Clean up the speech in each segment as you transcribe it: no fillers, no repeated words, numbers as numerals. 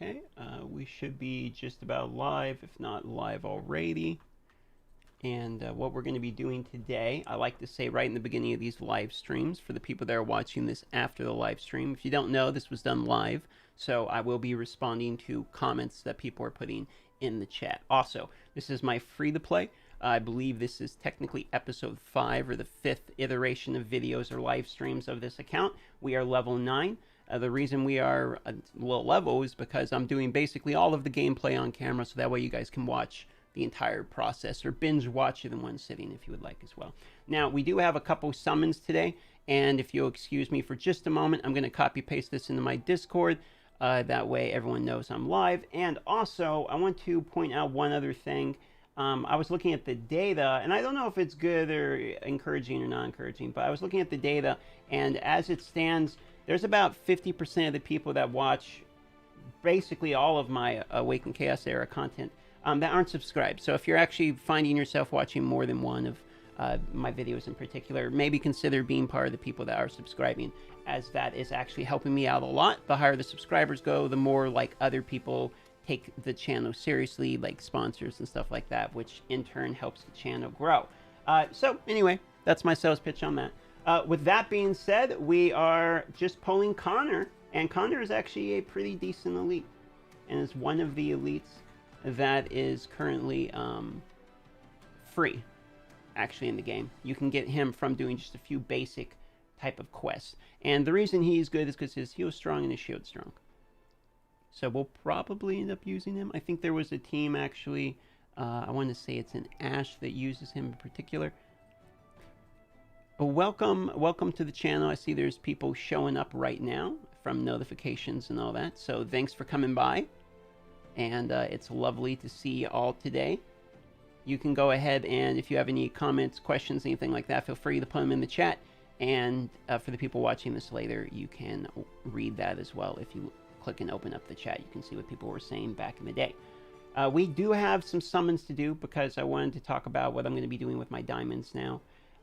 Okay, we should be just about live, if not live already. And what we're going to be doing today, I like to say right in the beginning of these live streams, for the people that are watching this after the live stream, if you don't know, this was done live, so I will be responding to comments that people are putting in the chat. Also, this is my free-to-play. I believe this is technically episode 5 or the 5th iteration of videos or live streams of this account. We are level 9. The reason we are a low level is because I'm doing basically all of the gameplay on camera, so that way you guys can watch the entire process or binge watch it in one sitting if you would like as well. Now, we do have a couple summons today, and if you'll excuse me for just a moment, I'm going to copy paste this into my Discord. That way everyone knows I'm live. And also, I want to point out one other thing. I was looking at the data, and I don't know if it's good or encouraging or not encouraging, but I was looking at the data, and as it stands, there's about 50% of the people that watch basically all of my Awaken Chaos Era content that aren't subscribed. So if you're actually finding yourself watching more than one of my videos in particular, maybe consider being part of the people that are subscribing, as that is actually helping me out a lot. The higher the subscribers go, the more like other people take the channel seriously, like sponsors and stuff like that, which in turn helps the channel grow. So anyway, that's my sales pitch on that. With that being said, we are just pulling Connor, and Connor is actually a pretty decent elite, and is one of the elites that is currently free, actually, in the game. You can get him from doing just a few basic type of quests, and the reason he's good is because his heal's strong and his shield's strong. So we'll probably end up using him. I think there was a team, actually, I want to say it's an Ash that uses him in particular. Well, welcome to the channel. I see there's people showing up right now from notifications and all that, so thanks for coming by. And it's lovely to see you all today. You can go ahead and if you have any comments, questions, anything like that, feel free to put them in the chat. And for the people watching this later, you can read that as well. If you click and open up the chat, you can see what people were saying back in the day. We do have some summons to do because I wanted to talk about what I'm going to be doing with my diamonds now.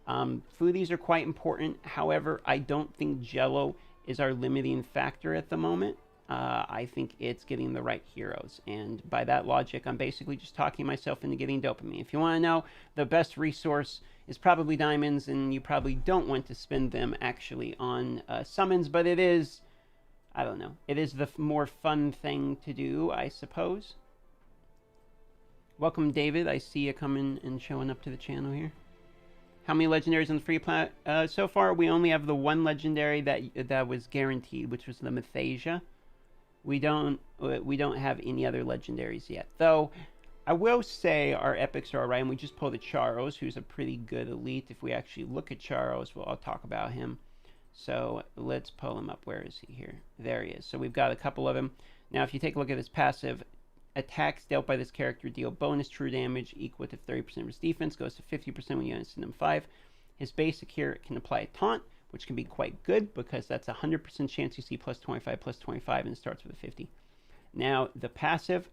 Foodies are quite important. However, I don't think Jello is our limiting factor at the moment. I think it's getting the right heroes, and by that logic, I'm basically just talking myself into getting dopamine. If you want to know, the best resource is probably diamonds, and you probably don't want to spend them actually on summons, but it is, I don't know, it is the more fun thing to do, I suppose. Welcome, David. I see you coming and showing up to the channel here. How many legendaries on the free plat? So far, we only have the one legendary that was guaranteed, which was the Methasia. We don't have any other legendaries yet, though. I will say our epics are alright, and we just pulled a Charos, who's a pretty good elite. If we actually look at Charos, well, I'll talk about him. So let's pull him up. Where is he here? There he is. So we've got a couple of him. Now, if you take a look at his passive, attacks dealt by this character deal bonus true damage equal to 30% of his defense, goes to 50% when you send him 5. His basic here can apply a taunt, which can be quite good because that's a 100% chance you see plus 25, and it starts with a 50. Now, the passive,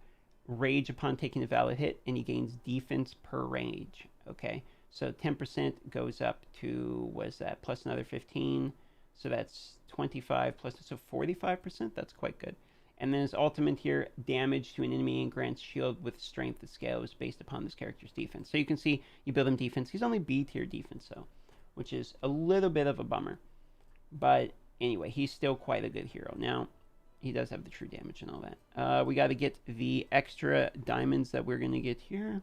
rage upon taking a valid hit, and he gains defense per rage. Okay, so 10% goes up to, what is that, plus another 15, so that's 25 plus, so 45%, that's quite good. And then his ultimate here, damage to an enemy and grants shield with strength that scales based upon this character's defense. So you can see, you build him defense. He's only B tier defense though, which is a little bit of a bummer. But anyway, he's still quite a good hero. Now, he does have the true damage and all that. We got to get the extra diamonds that we're going to get here.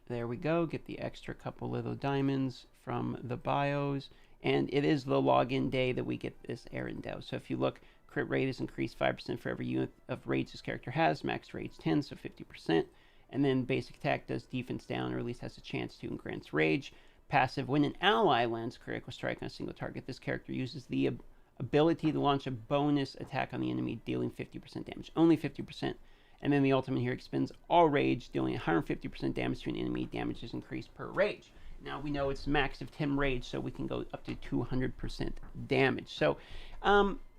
There we go. Get the extra couple little diamonds from the bios. And it is the login day that we get this Arendelle. So if you look, crit rate is increased 5% for every unit of rage this character has. Max rage 10, so 50%. And then basic attack does defense down, or at least has a chance to, and grants rage. Passive, when an ally lands critical strike on a single target, this character uses the ability to launch a bonus attack on the enemy, dealing 50% damage. Only 50%. And then the ultimate here expends all rage, dealing 150% damage to an enemy. Damage is increased per rage. Now we know it's max of 10 rage, so we can go up to 200% damage. So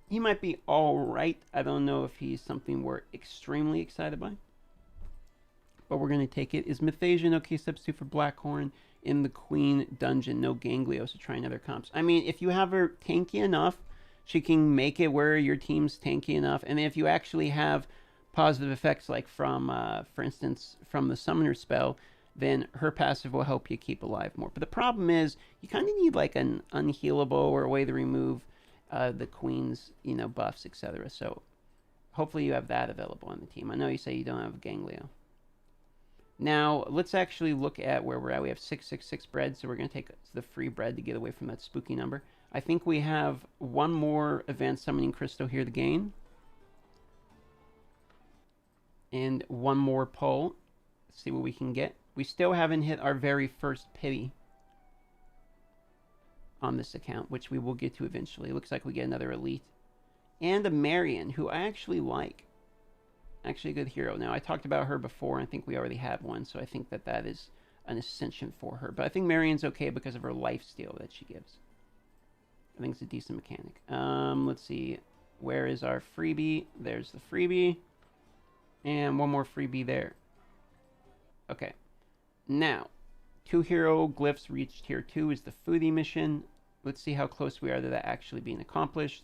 he might be alright. I don't know if he's something we're extremely excited by, but we're going to take it. Is Methasia okay substitute for Blackhorn in the Queen dungeon? No Ganglio, so try another comps. I mean, if you have her tanky enough, She can make it where your team's tanky enough, and if you actually have positive effects like from, for instance, from the summoner spell, then her passive will help you keep alive more. But the problem is, you kind of need like an unhealable or a way to remove the queen's, buffs, etc. So hopefully you have that available on the team. I know you say you don't have Ganglio. Now, let's actually look at where we're at. We have 666 bread, so we're going to take the free bread to get away from that spooky number. I think we have one more advanced summoning crystal here to gain. And one more pull. Let's see what we can get. We still haven't hit our very first pity on this account, which we will get to eventually. It looks like we get another elite. And a Marion, who I actually like. Actually a good hero. Now, I talked about her before. I think we already have one, so I think that is an ascension for her. But I think Marion's okay because of her lifesteal that she gives. I think it's a decent mechanic. Let's see. Where is our freebie? There's the freebie. And one more freebie there. Okay. Now, 2 hero glyphs reached tier 2 is the foodie mission. Let's see how close we are to that actually being accomplished.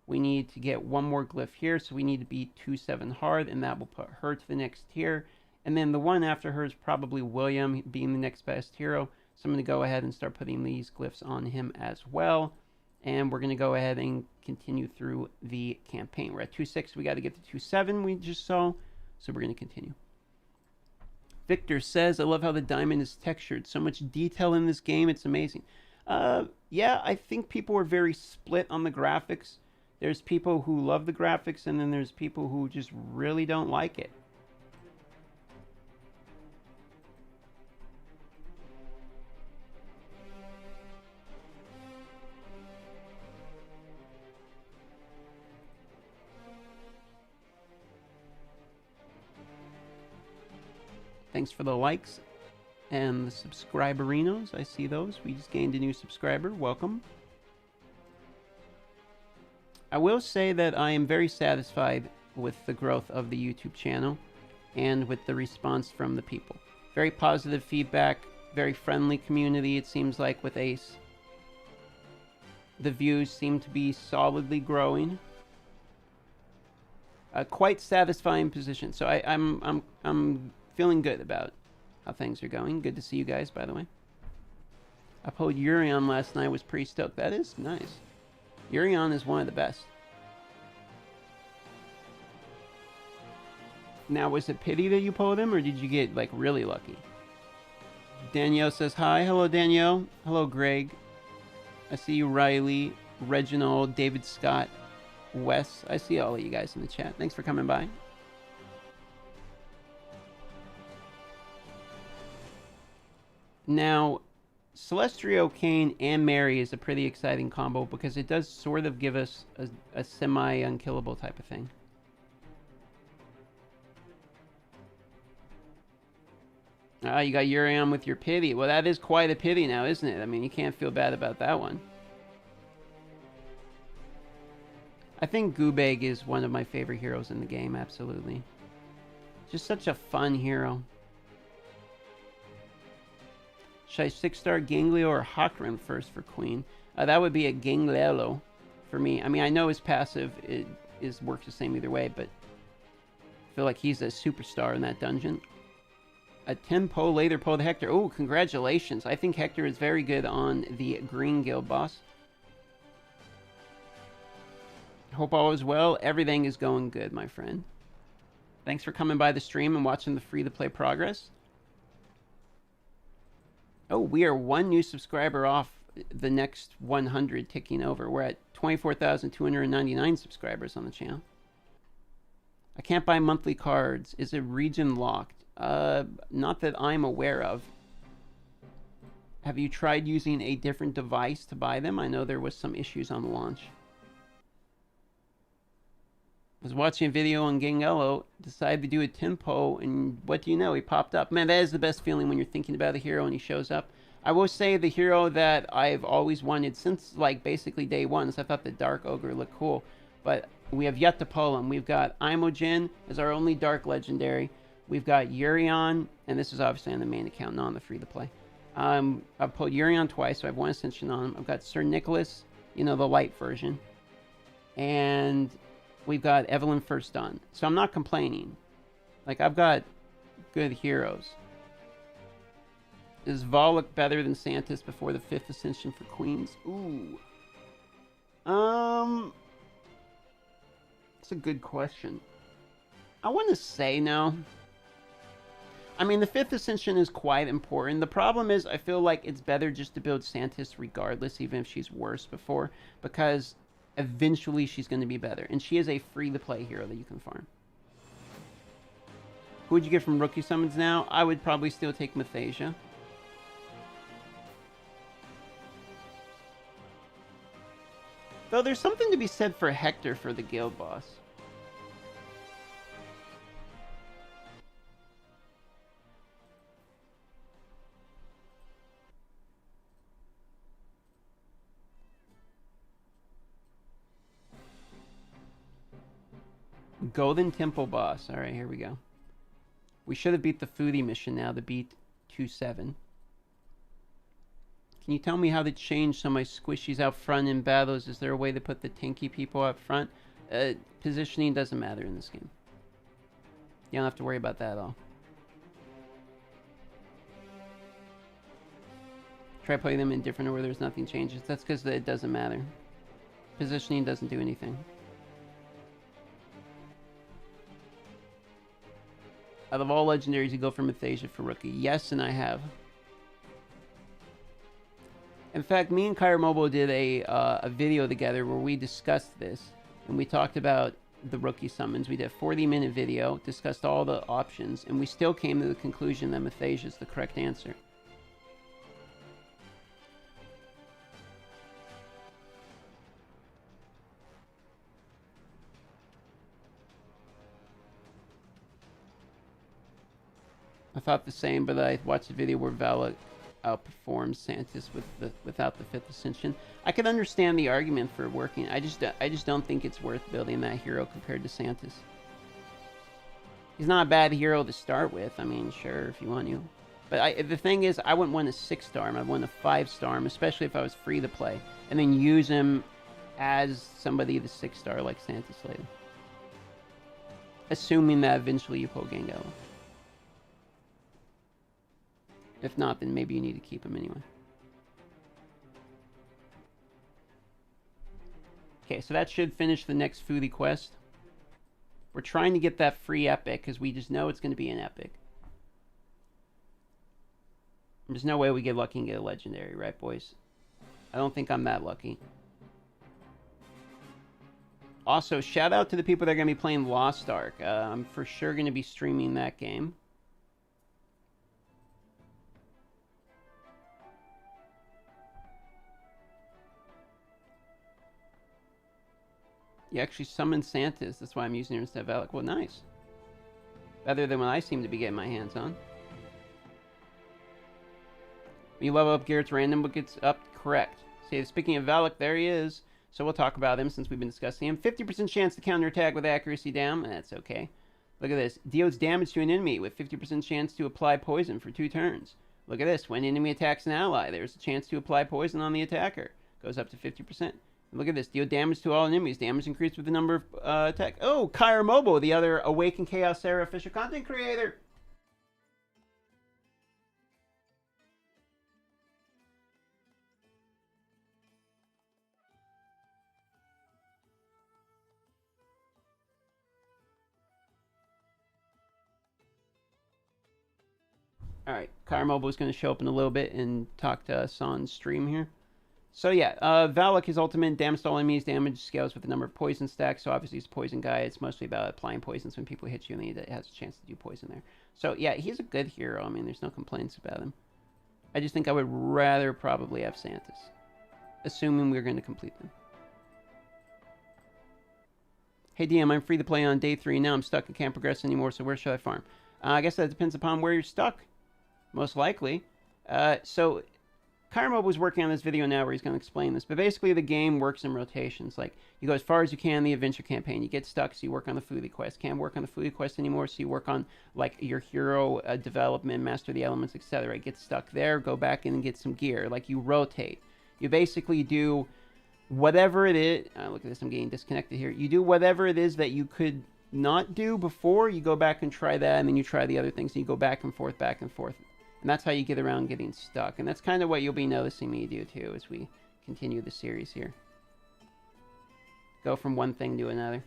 We need to get one more glyph here, so we need to be 2-7 hard, and that will put her to the next tier. And then the one after her is probably William, being the next best hero. So I'm going to go ahead and start putting these glyphs on him as well. And we're going to go ahead and continue through the campaign. We're at 2-6. We got to get to 2-7 we just saw. So we're going to continue. Victor says, I love how the diamond is textured. So much detail in this game. It's amazing. Yeah, I think people are very split on the graphics. There's people who love the graphics, and then there's people who just really don't like it. Thanks for the likes and the subscriberinos. I see those. We just gained a new subscriber. Welcome. I will say that I am very satisfied with the growth of the YouTube channel and with the response from the people. Very positive feedback, very friendly community, it seems like, with Ace. The views seem to be solidly growing. Quite satisfying position. So I'm feeling good about how things are going. Good to see you guys, by the way. I pulled Urion last night. Was pretty stoked. That is nice. Urion is one of the best. Now, was it pity that you pulled him, or did you get, like, really lucky? Danielle says hi. Hello, Danielle. Hello, Greg. I see you, Riley, Reginald, David Scott, Wes. I see all of you guys in the chat. Thanks for coming by. Now, Celestial Kane and Mary is a pretty exciting combo because it does sort of give us a semi-unkillable type of thing. Ah, you got Urion with your pity. Well, that is quite a pity now, isn't it? I mean, you can't feel bad about that one. I think Gubeg is one of my favorite heroes in the game, absolutely. Just such a fun hero. Should I 6-star Ganglio or Hakran first for Queen? That would be a Gangliello for me. I mean, I know his passive works the same either way, but I feel like he's a superstar in that dungeon. A tempo later pulled Hector. Oh, congratulations. I think Hector is very good on the Green Guild boss. Hope all is well. Everything is going good, my friend. Thanks for coming by the stream and watching the free-to-play progress. Oh, we are one new subscriber off the next 100 ticking over. We're at 24,299 subscribers on the channel. I can't buy monthly cards. Is it region locked? Not that I'm aware of. Have you tried using a different device to buy them? I know there was some issues on the launch. I was watching a video on Gangello, decided to do a tempo, and what do you know? He popped up. Man, that is the best feeling when you're thinking about a hero and he shows up. I will say the hero that I've always wanted since, like, basically day one, is I thought the Dark Ogre looked cool. But we have yet to pull him. We've got Imogen as our only Dark Legendary. We've got Urion, and this is obviously on the main account, not on the free-to-play. I've pulled Urion twice, so I have one Ascension on him. I've got Sir Nicholas, you know, the light version. And we've got Evelyn first done. So I'm not complaining. Like, I've got good heroes. Is Vol look better than Santis before the 5th Ascension for Queens? Ooh. That's a good question. I want to say no. I mean, the 5th Ascension is quite important. The problem is, I feel like it's better just to build Santis regardless, even if she's worse before, because eventually she's going to be better. And she is a free-to-play hero that you can farm. Who would you get from rookie summons now? I would probably still take Mathasia. Though there's something to be said for Hector for the guild boss. Golden Temple boss. Alright, here we go. We should have beat the foodie mission now to beat 2-7. Can you tell me how to change some of my squishies out front in battles? Is there a way to put the tanky people up front? Positioning doesn't matter in this game. You don't have to worry about that at all. Try putting them in different orders, nothing changes. That's because it doesn't matter. Positioning doesn't do anything. Out of all legendaries, you go for Mathasia for rookie. Yes, and I have. In fact, me and Kyra Mobile did a video together where we discussed this. And we talked about the rookie summons. We did a 40-minute video, discussed all the options, and we still came to the conclusion that Mathasia is the correct answer. I thought the same, but I watched a video where Vala outperforms Santis without the 5th Ascension. I can understand the argument for working. I just don't think it's worth building that hero compared to Santis. He's not a bad hero to start with. I mean, sure, if you want to. But the thing is, I wouldn't want a 6-star him. I'd want a 5-star him, especially if I was free to play. And then use him as somebody the 6-star like Santis later. Assuming that eventually you pull Gengar. If not, then maybe you need to keep him anyway. Okay, so that should finish the next foodie quest. We're trying to get that free epic, because we just know it's going to be an epic. There's no way we get lucky and get a legendary, right, boys? I don't think I'm that lucky. Also, shout out to the people that are going to be playing Lost Ark. I'm for sure going to be streaming that game. You actually summoned Santis. That's why I'm using her instead of Alec. Well, nice. Better than what I seem to be getting my hands on. When you level up Garrett's random book gets up. Correct. See, speaking of Valak, there he is. So we'll talk about him since we've been discussing him. 50% chance to counterattack with accuracy down. That's okay. Look at this. Deals damage to an enemy with 50% chance to apply poison for 2 turns. Look at this. When an enemy attacks an ally, there's a chance to apply poison on the attacker. Goes up to 50%. Look at this. Deal damage to all enemies. Damage increased with the number of attack. Oh, Kyra Mobile, the other Awaken Chaos Era official content creator. Alright, Kyra Mobile is going to show up in a little bit and talk to us on stream here. So yeah, Valak, his ultimate, damage to all enemies, damage scales with the number of poison stacks, so obviously he's a poison guy. It's mostly about applying poisons when people hit you, and he has a chance to do poison there. So yeah, he's a good hero. I mean, there's no complaints about him. I just think I would rather probably have Santis, assuming we're going to complete them. Hey DM, I'm free to play on day 3 now. I'm stuck and can't progress anymore, so where should I farm? I guess that depends upon where you're stuck, most likely. So Kyra was working on this video now where he's going to explain this, but basically the game works in rotations. Like, you go as far as you can in the adventure campaign, you get stuck, so you work on the foodie quest. Can't work on the foodie quest anymore, so you work on, like, your hero development, master the elements, etc. Get stuck there, go back in and get some gear. Like, you rotate. You basically do whatever it is. Look at this, I'm getting disconnected here. You do whatever it is that you could not do before. You go back and try that, and then you try the other things, and you go back and forth, back and forth. And that's how you get around getting stuck. And that's kind of what you'll be noticing me do too as we continue the series here. Go from one thing to another.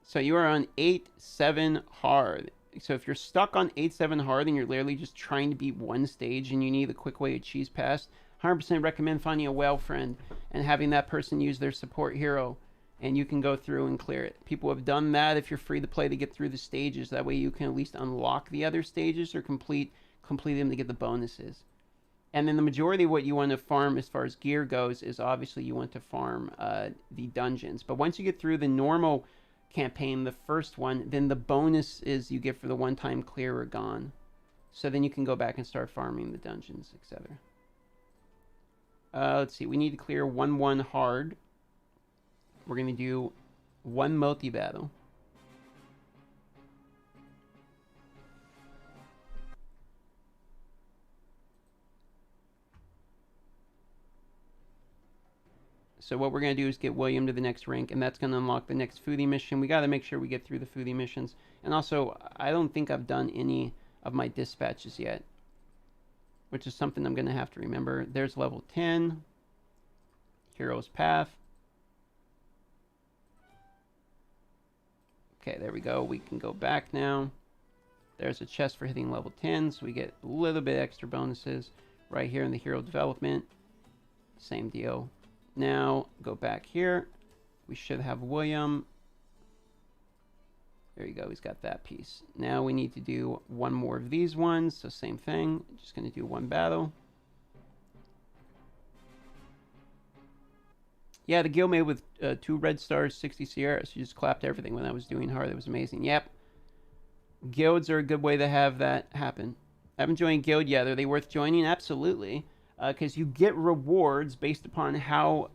So you are on 8-7 hard. So if you're stuck on 8-7 hard and you're literally just trying to beat one stage and you need a quick way to cheese past, 100% recommend finding a whale friend and having that person use their support hero, and you can go through and clear it. People have done that if you're free to play to get through the stages. That way you can at least unlock the other stages or complete them to get the bonuses. And then the majority of what you want to farm as far as gear goes is obviously you want to farm the dungeons. But once you get through the normal campaign, the first one, then the bonuses you get for the one-time clear are gone. So then you can go back and start farming the dungeons, etc. Let's see, we need to clear 1-1 hard. We're going to do one multi-battle. So what we're going to do is get William to the next rank, and that's going to unlock the next foodie mission. We got to make sure we get through the foodie missions. And also, I don't think I've done any of my dispatches yet, which is something I'm going to have to remember. There's level 10. Hero's Path. Okay, there we go. We can go back now. There's a chest for hitting level 10, so we get a little bit extra bonuses right here in the hero development. Same deal. Now, go back here. We should have William. There you go. He's got that piece. Now we need to do one more of these ones. So same thing. Just going to do one battle. Yeah, the guild made with 2 red stars, 60 Sierras. You just clapped everything when I was doing hard. It was amazing. Yep. Guilds are a good way to have that happen. I haven't joined a guild yet. Are they worth joining? Absolutely. Because you get rewards based upon how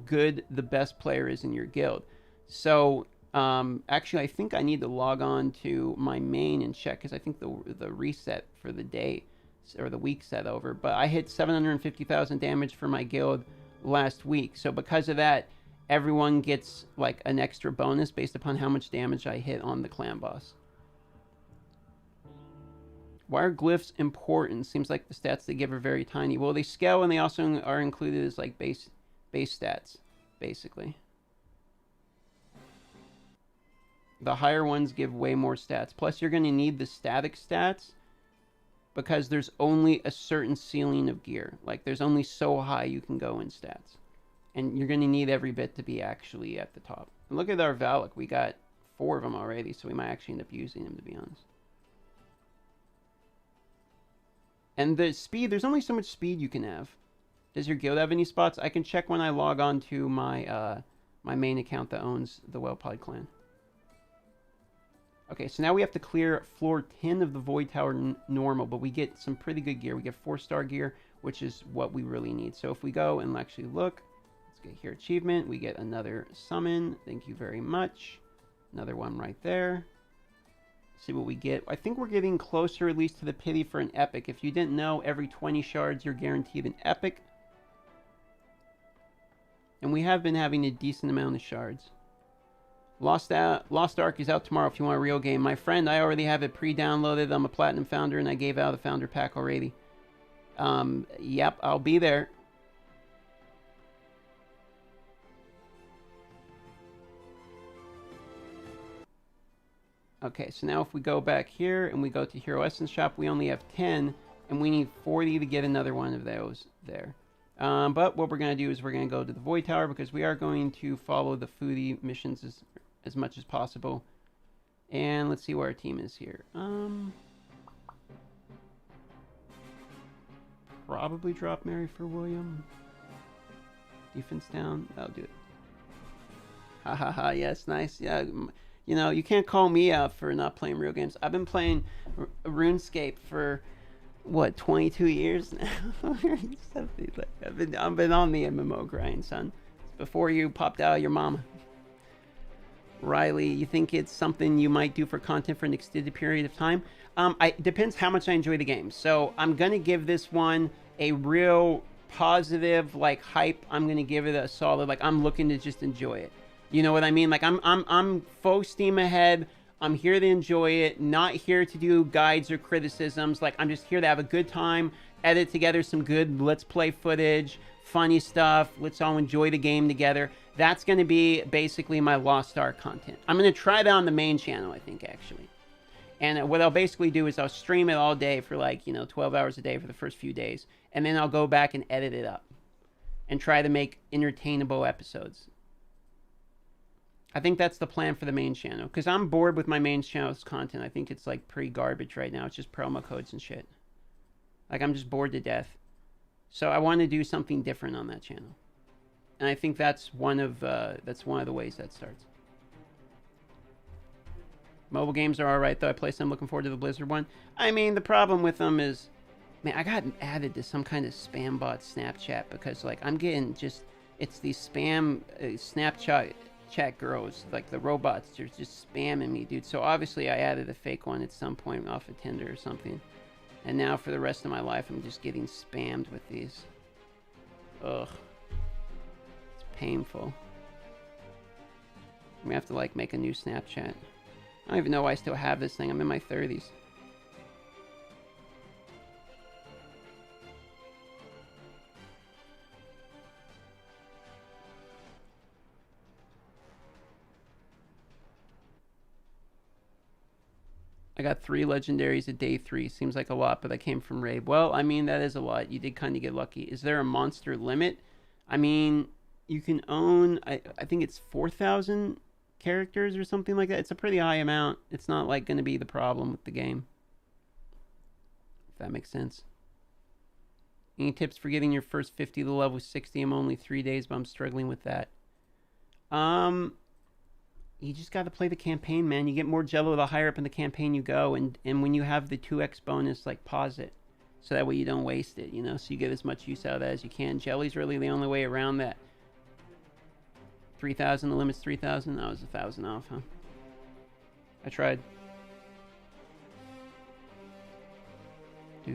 good the best player is in your guild. So, actually, I think I need to log on to my main and check, because I think the reset for the day or the week set over. But I hit 750,000 damage for my guild last week. So because of that, everyone gets like an extra bonus based upon how much damage I hit on the clan boss. Why are glyphs important? Seems like the stats they give are very tiny. Well, they scale, and they also are included as like base stats, basically. The higher ones give way more stats. Plus, you're going to need the static stats because there's only a certain ceiling of gear. Like, there's only so high you can go in stats. And you're going to need every bit to be actually at the top. And look at our Valak. We got 4 of them already, so we might actually end up using them, to be honest. And the speed, there's only so much speed you can have. Does your guild have any spots? I can check when I log on to my my main account that owns the Wellpod clan. Okay, so now we have to clear floor 10 of the Void Tower normal, but we get some pretty good gear. We get 4-star gear, which is what we really need. So if we go and actually look, let's get here achievement. We get another summon. Thank you very much. Another one right there. See what we get. I think we're getting closer at least to the pity for an epic. If you didn't know, every 20 shards you're guaranteed an epic. And we have been having a decent amount of shards. Lost Ark is out tomorrow if you want a real game. My friend, I already have it pre-downloaded. I'm a Platinum Founder, and I gave out a Founder Pack already. Yep, I'll be there. Okay, so now if we go back here and we go to Hero Essence Shop, we only have 10, and we need 40 to get another one of those there. But what we're going to do is we're going to go to the Void Tower, because we are going to follow the foodie missions as much as possible. And let's see where our team is here. Probably drop Mary for William. Defense down. That'll do it. Ha ha ha, yes, nice. Yeah, you know, you can't call me out for not playing real games. I've been playing RuneScape for, what, 22 years now? I've been on the MMO grind, son. Before you popped out of your mama. Riley, you think it's something you might do for content for an extended period of time? It depends how much I enjoy the game. So I'm going to give this one a real positive like hype, I'm gonna give it a solid, like I'm looking to just enjoy it. You know what I mean? Like I'm full steam ahead. I'm here to enjoy it, not here to do guides or criticisms. Like I'm just here to have a good time, edit together some good let's play footage, funny stuff. Let's all enjoy the game together. That's going to be basically my Lost Ark content. I'm going to try that on the main channel, I think, actually. And what I'll basically do is I'll stream it all day for 12 hours a day for the first few days. And then I'll go back and edit it up and try to make entertainable episodes. I think that's the plan for the main channel. Because I'm bored with my main channel's content. I think it's like pretty garbage right now. It's just promo codes and shit. Like I'm just bored to death. So I want to do something different on that channel. And I think that's one of the ways that starts. Mobile games are alright though. I play some, looking forward to the Blizzard one. I mean, the problem with them is, man, I got added to some kind of spam bot Snapchat because like I'm getting just, it's these spam Snapchat chat girls, like the robots, they're just spamming me, dude. So obviously I added a fake one at some point off of Tinder or something. And now for the rest of my life, I'm just getting spammed with these. Ugh. It's painful. I'm gonna have to like make a new Snapchat. I don't even know why I still have this thing. I'm in my 30s. I got 3 legendaries at day 3. Seems like a lot, but that came from raid. Well, I mean, that is a lot. You did kind of get lucky. Is there a monster limit? I mean, you can own, I think it's 4,000 characters or something like that. It's a pretty high amount. It's not like going to be the problem with the game. If that makes sense. Any tips for getting your first 50 to level 60? I'm only 3 days, but I'm struggling with that. You just got to play the campaign, man. You get more jello the higher up in the campaign you go, and when you have the 2x bonus, like pause it. So that way you don't waste it, you know? So you get as much use out of that as you can. Jelly's really the only way around that. 3,000, the limit's 3,000. That was 1,000 off, huh? I tried. Do,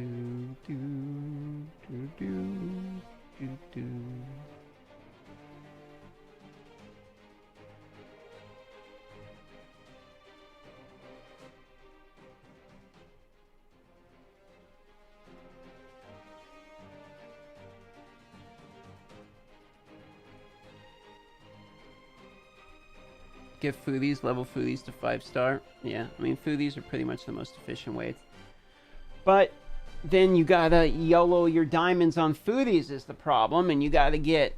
do, do, do, do, do. Give foodies, level foodies to 5-star. Yeah, I mean, foodies are pretty much the most efficient way. But then you gotta YOLO your diamonds on foodies is the problem, and you gotta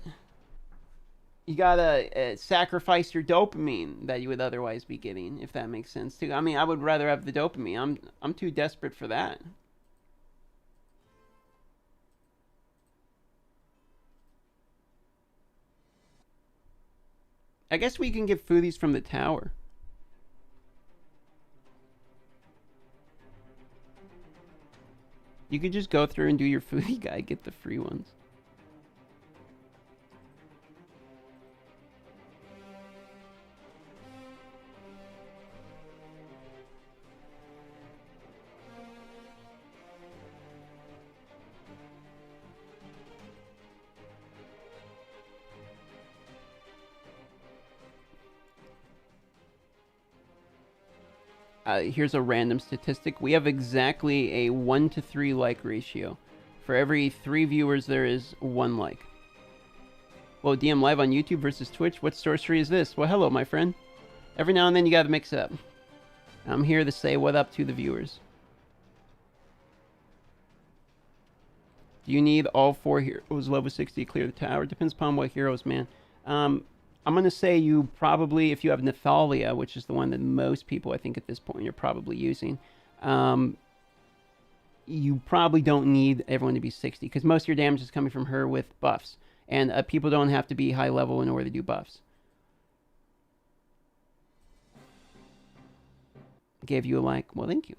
sacrifice your dopamine that you would otherwise be getting, if that makes sense too. I mean, I would rather have the dopamine. I'm too desperate for that. I guess we can get foodies from the tower. You could just go through and do your foodie guide, get the free ones. Here's a random statistic. We have exactly a 1 to 3 like ratio. For every 3 viewers, there is 1 like. Well, DM live on YouTube versus Twitch. What sorcery is this? Well, hello, my friend. Every now and then you gotta mix it up. I'm here to say what up to the viewers. Do you need all 4 heroes level 60 to clear the tower? Depends upon what heroes, man. I'm going to say you probably, if you have Nathalia, which is the one that most people, I think, at this point, you're probably using, you probably don't need everyone to be 60, because most of your damage is coming from her with buffs. And people don't have to be high level in order to do buffs. Gave you a like. Well, thank you.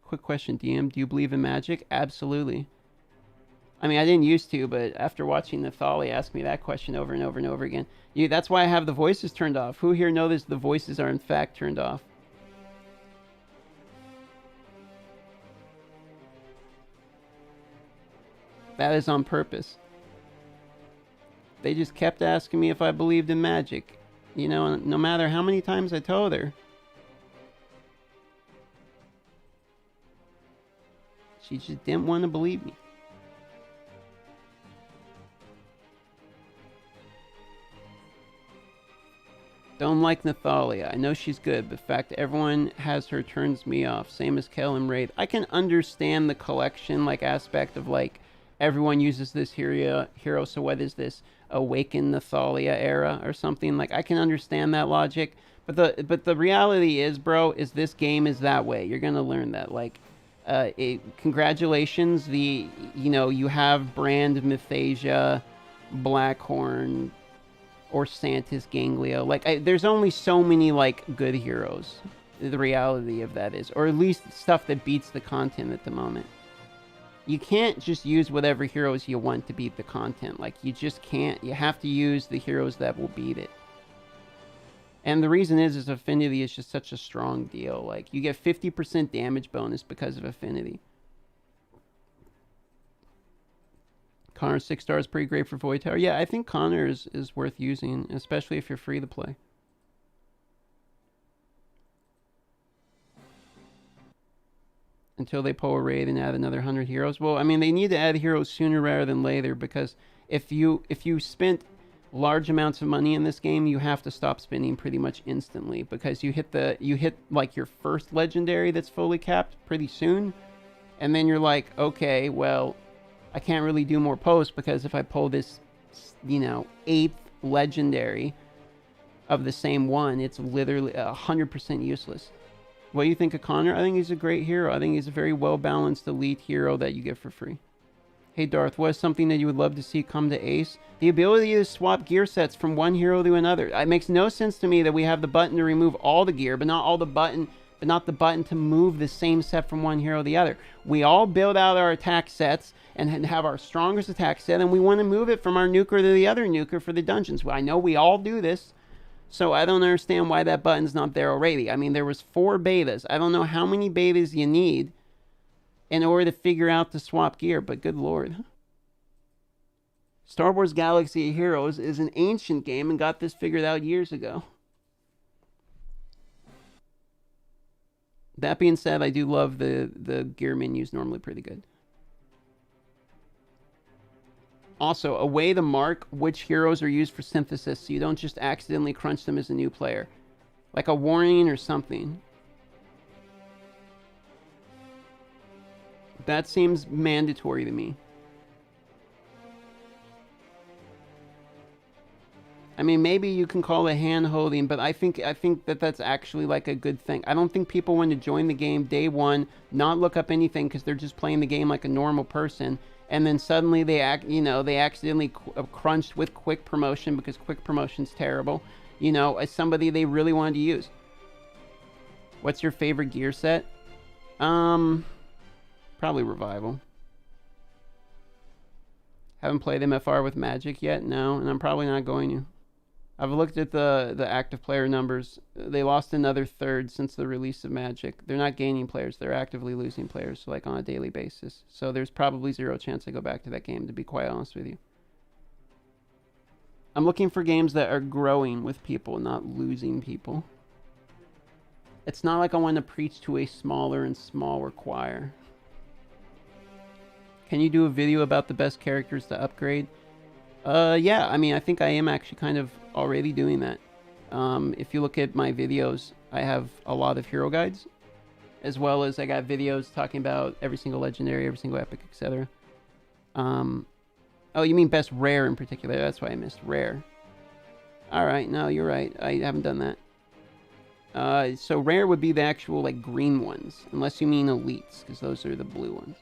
Quick question, DM. Do you believe in magic? Absolutely. I mean, I didn't used to, but after watching Nathalia ask me that question over and over and over again, that's why I have the voices turned off. Who here knows the voices are in fact turned off? That is on purpose. They just kept asking me if I believed in magic. You know, no matter how many times I told her. She just didn't want to believe me. Don't like Nathalia. I know she's good, but the fact that everyone has her turns me off. Same as Kel and Wraith. I can understand the collection like aspect of like everyone uses this hero. So what is this? Awaken Nathalia era or something? Like I can understand that logic. But the reality is, bro, is this game is that way. You're gonna learn that. Like congratulations, you have Brand, Mythasia, Blackhorn, or Santis, Ganglia. Like there's only so many like good heroes. The reality of that is, or at least stuff that beats the content at the moment. You can't just use whatever heroes you want to beat the content. Like you just can't. You have to use the heroes that will beat it. And the reason is Affinity is just such a strong deal. Like, you get 50% damage bonus because of Affinity. Connor 6 stars, pretty great for Void Tower. Yeah, I think Connor is worth using, especially if you're free to play. Until they pull a raid and add another 100 heroes. Well, I mean, they need to add heroes sooner rather than later, because if you spent large amounts of money in this game, you have to stop spending pretty much instantly, because you hit like your first legendary that's fully capped pretty soon, and then you're like, okay, well, I can't really do more posts, because if I pull this 8th legendary of the same one, it's literally 100% useless. What do you think of Connor? I think he's a great hero. I think he's a very well balanced elite hero that you get for free. Hey Darth, what is something that you would love to see come to Ace? The ability to swap gear sets from one hero to another. It makes no sense to me that we have the button to remove all the gear, but not the button to move the same set from one hero to the other. We all build out our attack sets and have our strongest attack set, and we want to move it from our nuker to the other nuker for the dungeons. Well, I know we all do this, so I don't understand why that button's not there already. I mean, there was 4 betas. I don't know how many betas you need in order to figure out to swap gear, but good lord. Star Wars Galaxy of Heroes is an ancient game and got this figured out years ago. That being said, I do love the gear menus, normally pretty good. Also, a way to mark which heroes are used for synthesis so you don't just accidentally crunch them as a new player. Like a warning or something. That seems mandatory to me. I mean, maybe you can call it hand-holding, but I think that that's actually like a good thing. I don't think people want to join the game day one, not look up anything because they're just playing the game like a normal person, and then suddenly they accidentally crunched with quick promotion because quick promotion's terrible, as somebody they really wanted to use. What's your favorite gear set? Probably Revival. Haven't played MFR with Magic yet, no, and I'm probably not going to. I've looked at the active player numbers. They lost another third since the release of Magic. They're not gaining players, they're actively losing players, like on a daily basis. So there's probably 0 chance I go back to that game, to be quite honest with you. I'm looking for games that are growing with people, not losing people. It's not like I want to preach to a smaller and smaller choir. Can you do a video about the best characters to upgrade? Yeah, I mean, I think I am actually kind of already doing that. If you look at my videos, I have a lot of hero guides, as well as I got videos talking about every single legendary, every single epic, etc. Oh, you mean best rare in particular? That's why I missed rare. Alright, no, you're right. I haven't done that. So rare would be the actual, like, green ones, unless you mean elites, because those are the blue ones.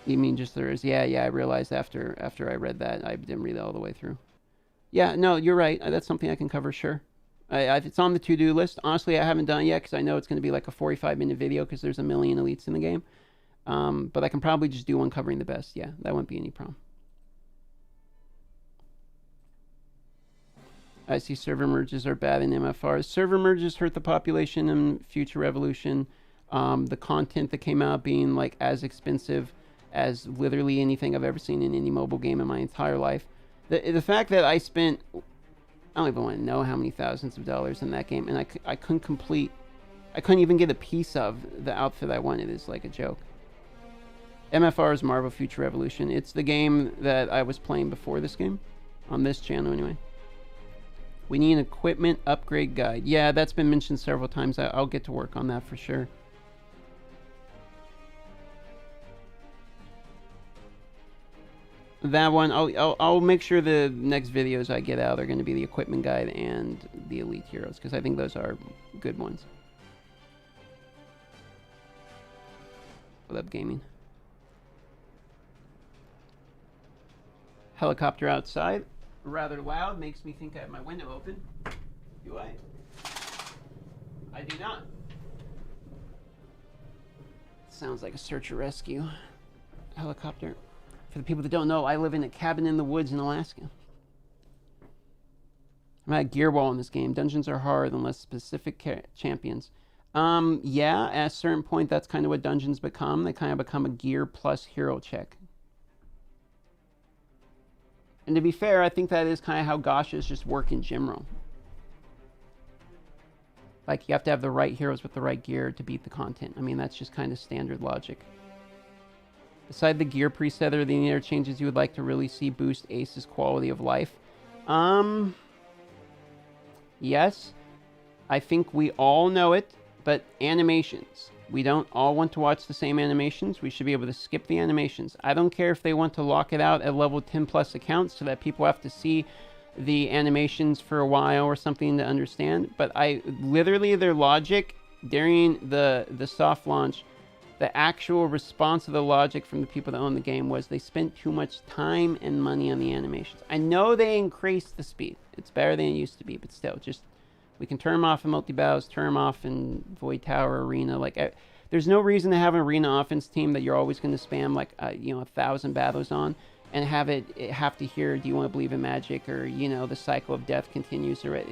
You mean just there is? Yeah, I realized after I read that, I didn't read it all the way through. Yeah, no, you're right. That's something I can cover, sure. It's on the to-do list. Honestly, I haven't done it yet because I know it's going to be like a 45-minute video because there's a million elites in the game. But I can probably just do one covering the best. Yeah, that wouldn't be any problem. I see server merges are bad in MFRs. Server merges hurt the population in Future Revolution. The content that came out being like as expensive as literally anything I've ever seen in any mobile game in my entire life. The fact that I spent, I don't even want to know how many thousands of dollars in that game, and I couldn't even get a piece of the outfit I wanted is like a joke. MFR is Marvel Future Revolution. It's the game that I was playing before this game, on this channel anyway. We need an equipment upgrade guide. Yeah, that's been mentioned several times. I'll get to work on that for sure. That one, I'll make sure the next videos I get out are going to be the equipment guide and the elite heroes, because I think those are good ones. What up, gaming? Helicopter outside, rather loud, makes me think I have my window open. Do I? I do not. Sounds like a search and rescue helicopter. For the people that don't know, I live in a cabin in the woods in Alaska. I'm at a gear wall in this game. Dungeons are hard unless specific champions. Yeah, at a certain point, that's kind of what dungeons become. They kind of become a gear plus hero check. And to be fair, I think that is kind of how gachas just work in general. Like, you have to have the right heroes with the right gear to beat the content. I mean, that's just kind of standard logic. Beside the gear preset, are there any other changes you would like to really see boost Ace's quality of life? Yes. I think we all know it, but animations. We don't all want to watch the same animations. We should be able to skip the animations. I don't care if they want to lock it out at level 10 plus accounts so that people have to see the animations for a while or something to understand. But literally their logic during the soft launch, the actual response of the logic from the people that own the game was they spent too much time and money on the animations. I know they increased the speed. It's better than it used to be, but still, just we can turn them off in multi-battles, turn them off in Void Tower, Arena. Like, there's no reason to have an Arena offense team that you're always going to spam like 1,000 battles on and have to hear, do you want to believe in magic, or the cycle of death continues. Or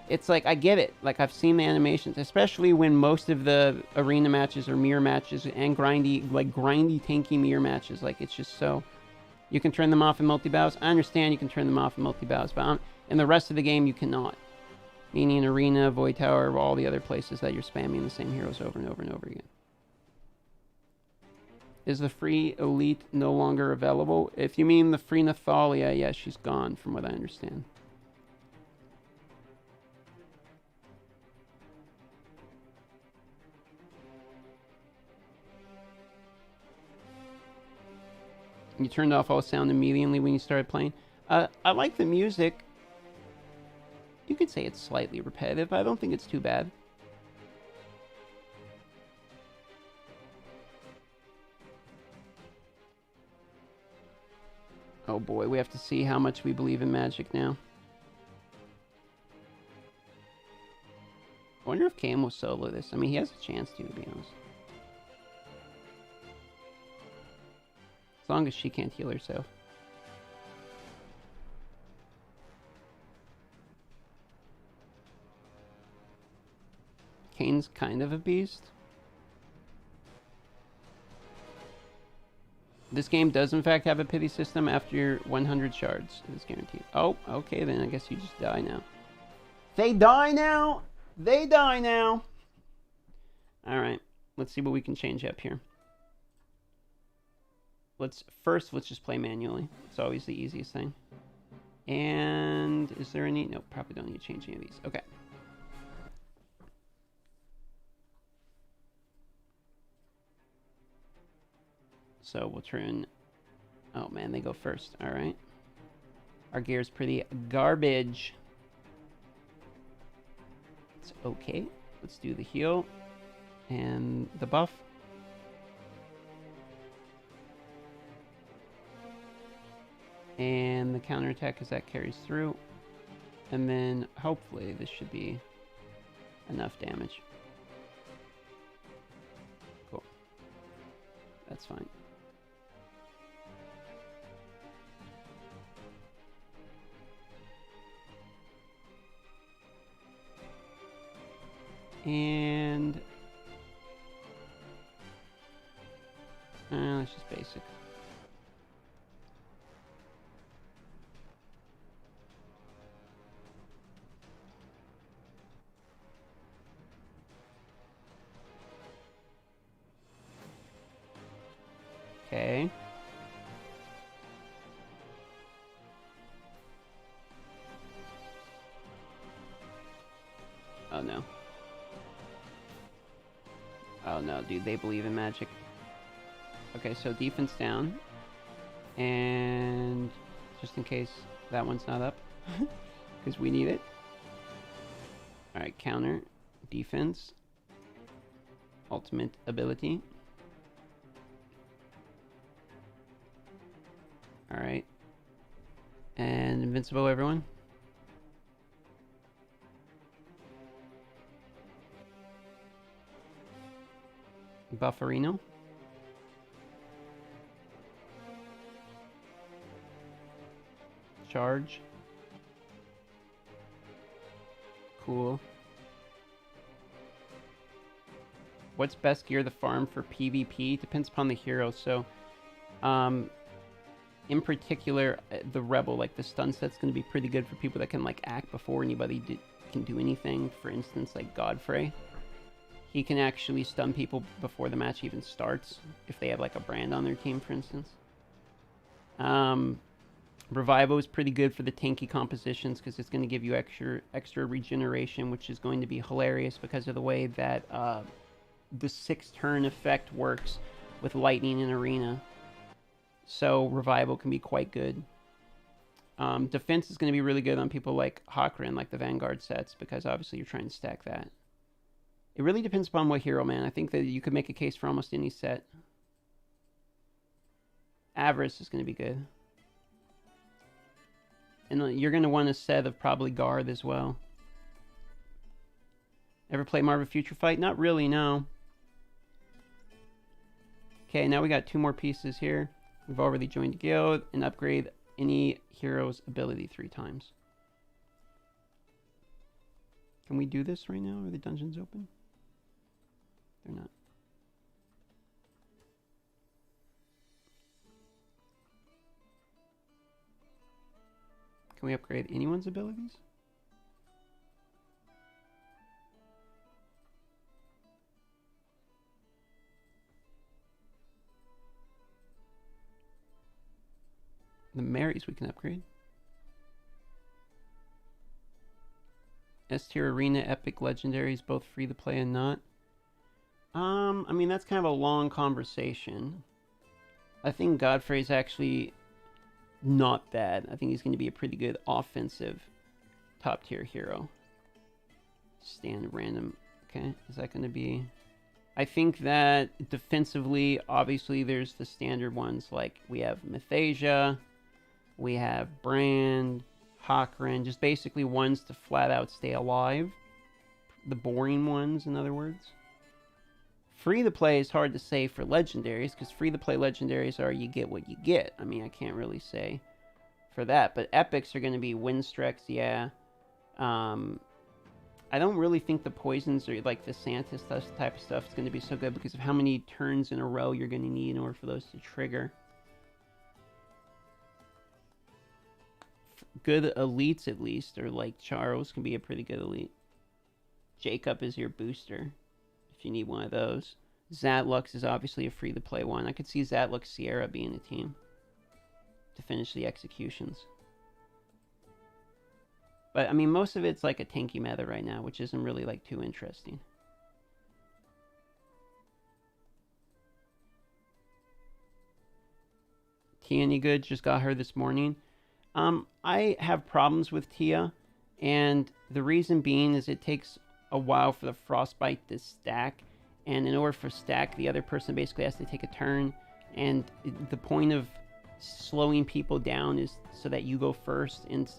it's like, I get it. Like, I've seen the animations, especially when most of the arena matches are mirror matches and grindy tanky mirror matches. Like, it's just so, you can turn them off in multi-battles. I understand you can turn them off in multi-battles, but in the rest of the game you cannot. Meaning Arena, Void Tower, all the other places that you're spamming the same heroes over and over and over again. Is the free elite no longer available? If you mean the free Nathalia, yeah, she's gone from what I understand. You turned off all sound immediately when you started playing. I like the music. You could say it's slightly repetitive, but I don't think it's too bad. Oh boy, we have to see how much we believe in magic now. I wonder if Cam will solo this. I mean, he has a chance to be honest. As long as she can't heal herself. Kane's kind of a beast. This game does in fact have a pity system after 100 shards. It's guaranteed. Oh, okay then. I guess you just die now. They die now! They die now! Alright. Let's see what we can change up here. Let's just play manually. It's always the easiest thing. And is there any... Nope, probably don't need to change any of these. Okay. So we'll turn... Oh man, they go first. Alright. Our gear's pretty garbage. It's okay. Let's do the heal. And the buff. And the counterattack as that carries through. And then hopefully this should be enough damage. Cool. That's fine. And No, it's just basic. Okay. Oh no. Oh no, dude, they believe in magic. Okay, so defense down. And just in case that one's not up, because we need it. Alright, counter, defense, ultimate ability. Alright. And invincible, everyone. Bufferino. Charge. Cool. What's best gear to farm for PvP? Depends upon the hero. So, in particular, the Rebel, like the stun set's going to be pretty good for people that can like act before anybody can do anything. For instance, like Godfrey. He can actually stun people before the match even starts, if they have like a brand on their team, for instance. Revivo is pretty good for the tanky compositions because it's going to give you extra regeneration, which is going to be hilarious because of the way that the 6-turn effect works with lightning in arena. So Revival can be quite good. Defense is going to be really good on people like Hakrin, like the Vanguard sets, because obviously you're trying to stack that. It really depends upon what hero, man. I think that you could make a case for almost any set. Avarice is going to be good. And you're going to want a set of probably Guard as well. Ever play Marvel Future Fight? Not really, no. Okay, now we got 2 more pieces here. We've already joined a guild and upgrade any hero's ability 3 times. Can we do this right now? Are the dungeons open? They're not. Can we upgrade anyone's abilities? The Marys we can upgrade. S tier arena, epic, legendaries, both free to play and not. I mean, that's kind of a long conversation. I think Godfrey's actually not bad. I think he's going to be a pretty good offensive top tier hero. Stand random. Okay, is that going to be... I think that defensively, obviously, there's the standard ones. Like, we have Mythasia, we have Brand, Hakrin, just basically ones to flat out stay alive. The boring ones, in other words. Free to play is hard to say for legendaries, because free to play legendaries are you get what you get. I mean, I can't really say for that, but epics are going to be Windstrex, yeah. I don't really think the poisons or like the Santis type of stuff is going to be so good because of how many turns in a row you're going to need in order for those to trigger. Good elites, at least, or like Charles can be a pretty good elite. Jacob is your booster if you need one of those. Zatlux is obviously a free to play one. I could see Zatlux Sierra being a team to finish the executions. But I mean, most of it's like a tanky meta right now, which isn't really like too interesting. Tia any good? Just got her this morning. I have problems with Tia, and the reason being is it takes a while for the frostbite to stack, and in order for stack, the other person basically has to take a turn, and the point of slowing people down is so that you go first, and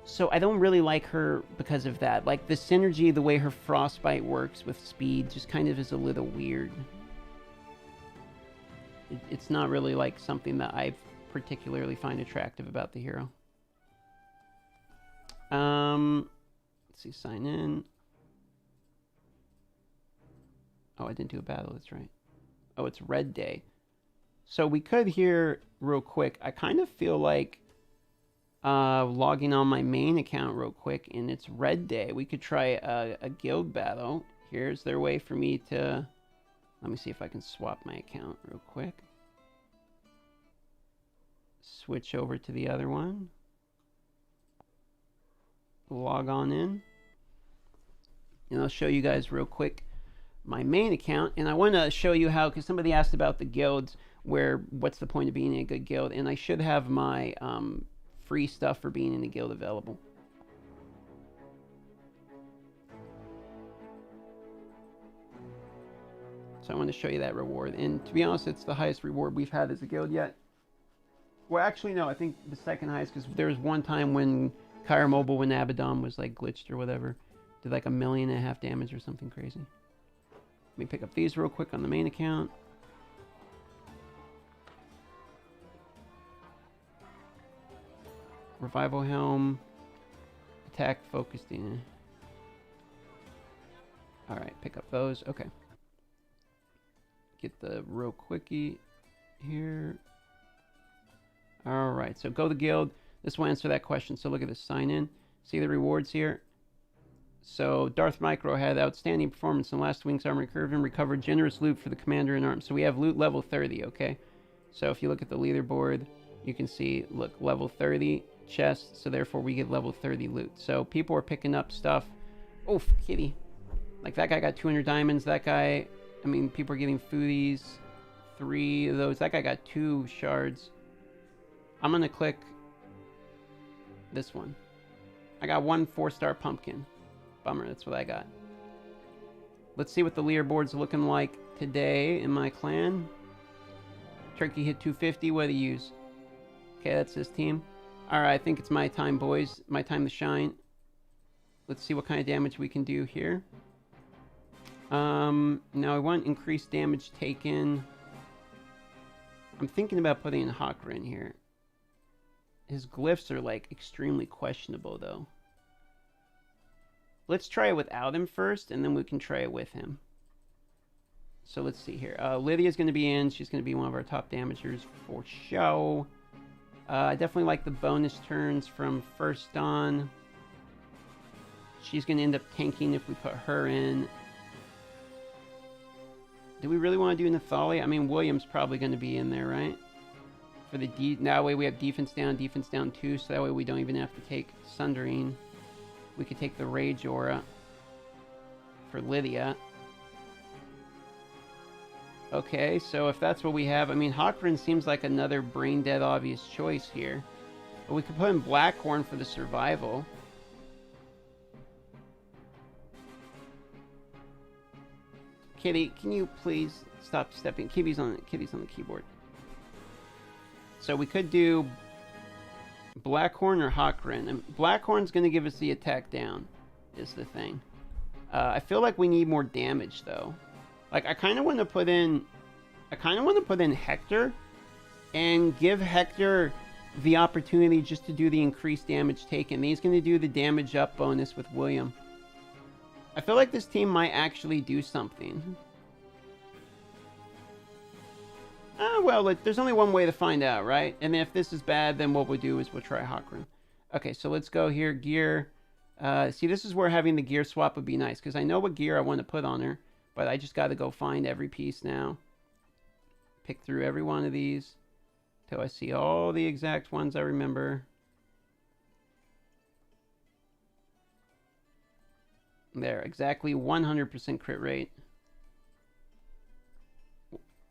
so I don't really like her because of that. Like, the synergy, the way her frostbite works with speed just kind of is a little weird. It's not really like something that I particularly find attractive about the hero. Let's see, sign in. Oh, I didn't do a battle, that's right. Oh, it's red day. So we could here real quick. I kind of feel like logging on my main account real quick, and it's red day. We could try a guild battle. Here's their way for me to... Let me see if I can swap my account real quick. Switch over to the other one. Log on in. And I'll show you guys real quick my main account. And I want to show you how, because somebody asked about the guilds, what's the point of being in a good guild? And I should have my free stuff for being in a guild available. So I want to show you that reward. And to be honest, it's the highest reward we've had as a guild yet. Well, actually, no. I think the second highest, because there was one time when Kyra Mobile, when Abaddon was like glitched or whatever, did like 1.5 million damage or something crazy. Let me pick up these real quick on the main account. Revival Helm. Attack focused in. Alright, pick up those. Okay. Get the real quickie here. Alright, so go to guild. This will answer that question. So look at this. Sign in. See the rewards here? So Darth Micro had outstanding performance in last week's armor curve and recovered generous loot for the commander in arms. So we have loot level 30, okay? So if you look at the leaderboard, you can see, look, level 30 chest. So therefore we get level 30 loot. So people are picking up stuff. Oof, kitty. Like that guy got 200 diamonds. That guy, I mean, people are getting foodies. 3 of those. That guy got 2 shards. I'm going to click this one. I got 1 4-star pumpkin. Bummer, that's what I got. Let's see what the leaderboard's looking like today in my clan. Turkey hit 250. What do you use? Okay, that's this team. Alright, I think it's my time, boys. My time to shine. Let's see what kind of damage we can do here. Now I want increased damage taken. I'm thinking about putting Hakra in here. His glyphs are like extremely questionable though. Let's try it without him first, and then we can try it with him. So let's see here. Lydia's going to be in. She's going to be one of our top damagers for show. I definitely like the bonus turns from First Dawn. She's going to end up tanking if we put her in. Do we really want to do Nathalia? I mean, William's probably going to be in there, right? For the that way we have defense down 2, so that way we don't even have to take Sundering. We could take the Rage Aura for Lydia. Okay, so if that's what we have, I mean, Hakran seems like another brain-dead obvious choice here. But we could put in Blackhorn for the survival. Kitty, can you please stop stepping? Kitty's on the keyboard. So we could do Blackhorn or Hakran. And Blackhorn's going to give us the attack down, is the thing. I feel like we need more damage, though. Like, I kind of want to put in Hector and give Hector the opportunity just to do the increased damage taken. He's going to do the damage up bonus with William. I feel like this team might actually do something. Well, there's only one way to find out, right? And if this is bad, then what we'll do is we'll try Hakran. Okay, so let's go here. Gear. See, this is where having the gear swap would be nice, because I know what gear I want to put on her, but I just got to go find every piece now. Pick through every one of these till I see all the exact ones I remember. There, exactly 100% crit rate.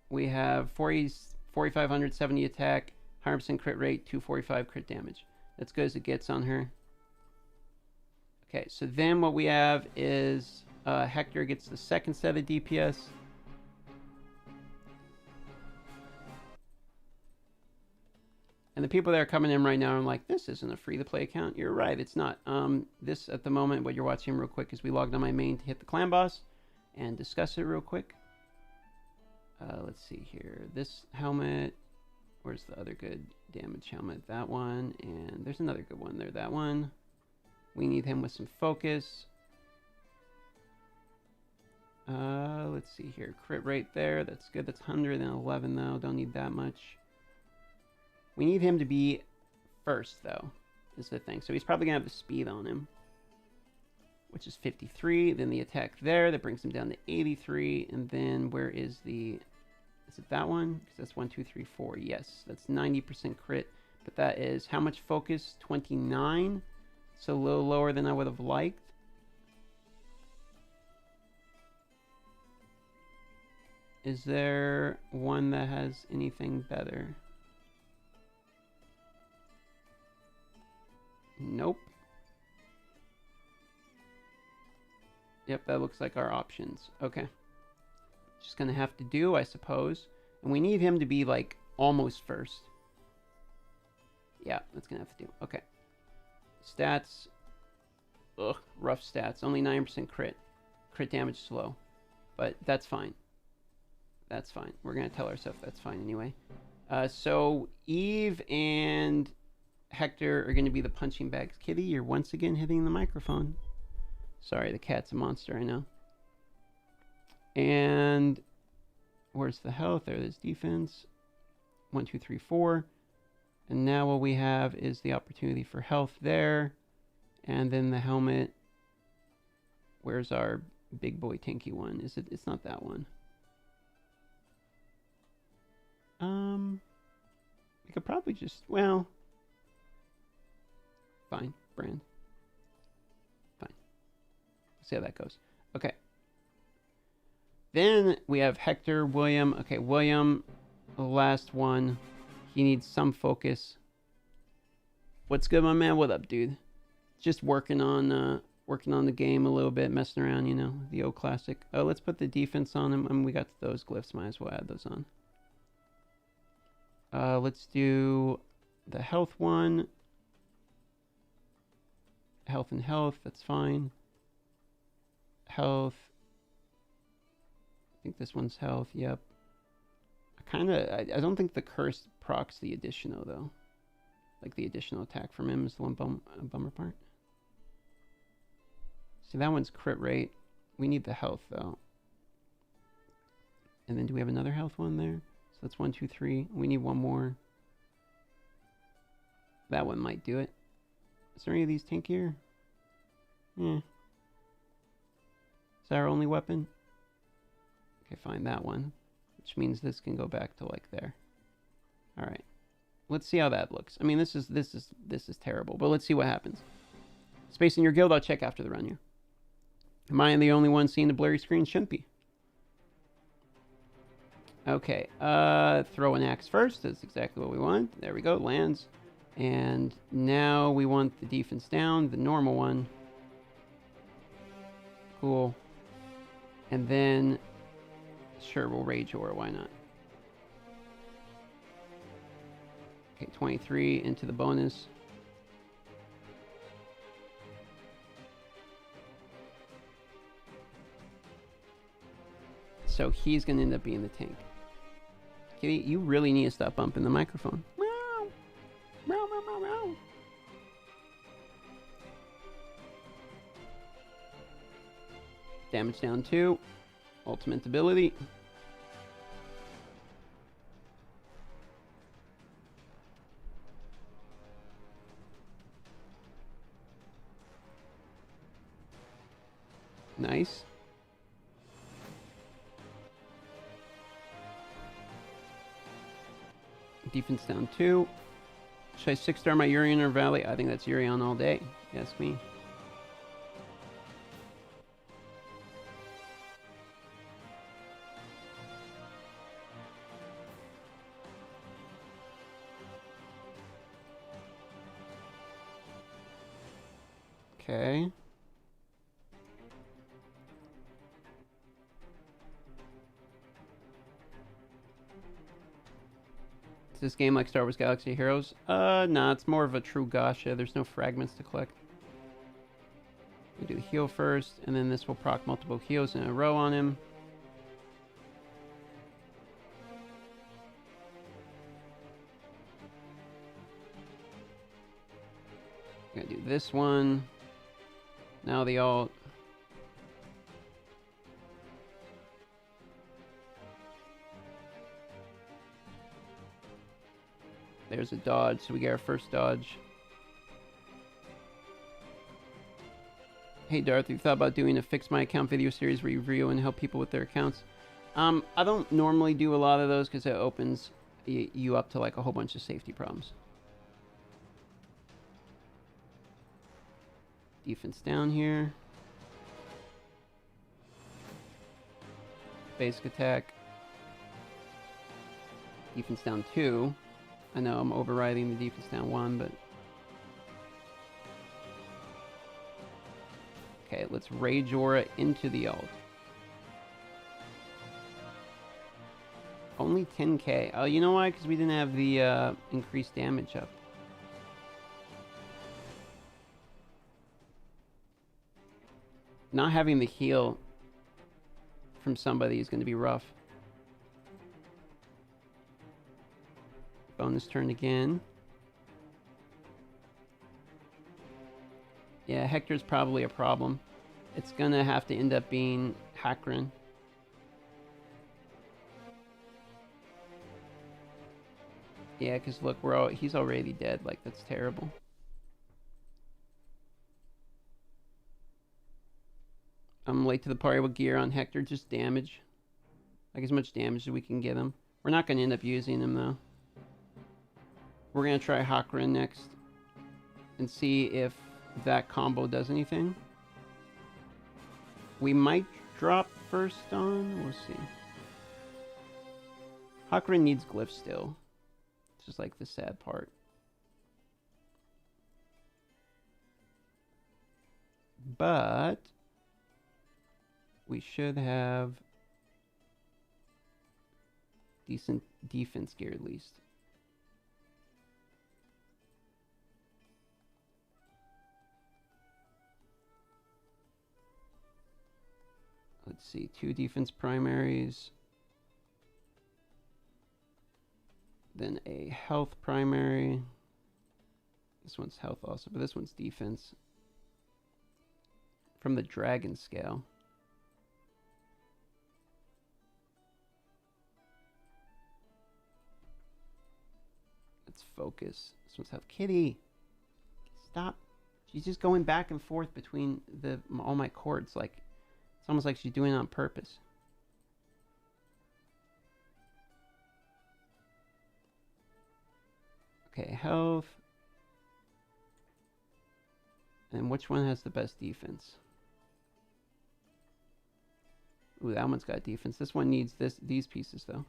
We have 4,570 attack, 100% crit rate, 245 crit damage. That's good as it gets on her. Okay, so then what we have is Hector gets the second set of DPS. And the people that are coming in right now are like, this isn't a free-to-play account. You're right, it's not. This, at the moment, what you're watching real quick is we logged on my main to hit the clan boss and discuss it real quick. Let's see here. This helmet. Where's the other good damage helmet? That one. And there's another good one there. That one. We need him with some focus. Let's see here. Crit rate there. That's good. That's 111 though. Don't need that much. We need him to be first though, is the thing. So he's probably gonna have the speed on him, which is 53. Then the attack there, that brings him down to 83. And then where is the... Is it that one? Because that's 1, 2, 3, 4. Yes, that's 90% crit. But that is how much focus? 29. So a little lower than I would have liked. Is there one that has anything better? Nope. Yep, that looks like our options. Okay. Just gonna have to do, I suppose. And we need him to be, like, almost first. Yeah, that's gonna have to do. Okay. Stats. Ugh, rough stats. Only 9% crit. Crit damage slow. But that's fine. That's fine. We're gonna tell ourselves that's fine anyway. So Eve and Hector are gonna be the punching bags. Kitty, you're once again hitting the microphone. Sorry, the cat's a monster, I know. And where's the health? There's defense. 1, 2, 3, 4. And now what we have is the opportunity for health there. And then the helmet. Where's our big boy tanky one? Is it? It's not that one. We could probably just, well, fine, brand. Fine. See how that goes. Okay. Then we have Hector, William. Okay, William, the last one. He needs some focus. What's good, my man? What up, dude? Just working on the game a little bit, messing around, you know, the old classic. Oh, let's put the defense on him. I mean, we got those glyphs. Might as well add those on. Let's do the health one. Health and health. That's fine. Health. I think this one's health. Yep. I don't think the curse procs the additional though. Like the additional attack from him is the one bummer part. See, that one's crit rate. We need the health though. And then do we have another health one there? So that's 1, 2, 3. We need one more. That one might do it. Is there any of these tankier? Yeah. Is that our only weapon? Okay, fine, that one. Which means this can go back to like there. All right. Let's see how that looks. I mean, this is terrible, but let's see what happens. Space in your guild, I'll check after the run here. Am I the only one seeing the blurry screen? Shouldn't be. Okay, throw an axe first. That's exactly what we want. There we go, lands. And now we want the defense down, the normal one. Cool. And then, sure, we'll Rage Ore, why not? Okay, 23 into the bonus. So he's going to end up being the tank. Kitty, you really need to stop bumping the microphone. Meow. Meow, meow, meow, meow. Damage down 2. Ultimate ability. Nice. Defense down 2. Should I 6-star my Urian or Valley? I think that's Urian all day. Ask me. Okay. Is this game like Star Wars Galaxy of Heroes? Nah, it's more of a true gacha. There's no fragments to collect. We do the heal first, and then this will proc multiple heals in a row on him. Gonna do this one. Now the alt. There's a dodge, so we get our first dodge. Hey Darth, you thought about doing a Fix My Account video series where you review and help people with their accounts? I don't normally do a lot of those because it opens you up to like a whole bunch of safety problems. Defense down here. Basic attack. Defense down 2. I know I'm overriding the defense down 1, but... Okay, let's Rage Aura into the ult. Only 10k. Oh, you know why? Because we didn't have the increased damage up. Not having the heal from somebody is going to be rough. Bonus turn again. Yeah, Hector's probably a problem. It's going to have to end up being Hakron. Yeah, because look, he's already dead. Like, that's terrible. I'm late to the party with gear on Hector. Just damage. Like, as much damage as we can get him. We're not going to end up using him, though. We're going to try Hakron next. And see if that combo does anything. We might drop first on. We'll see. Hakron needs glyph still. It's just like the sad part. But we should have decent defense gear at least. Let's see, 2 defense primaries. Then a health primary. This one's health also, but this one's defense. From the dragon scale. Let's focus. This one's health. Kitty! Stop. She's just going back and forth between all my chords. Like, it's almost like she's doing it on purpose. Okay, health. And which one has the best defense? Ooh, that one's got defense. This one needs these pieces, though.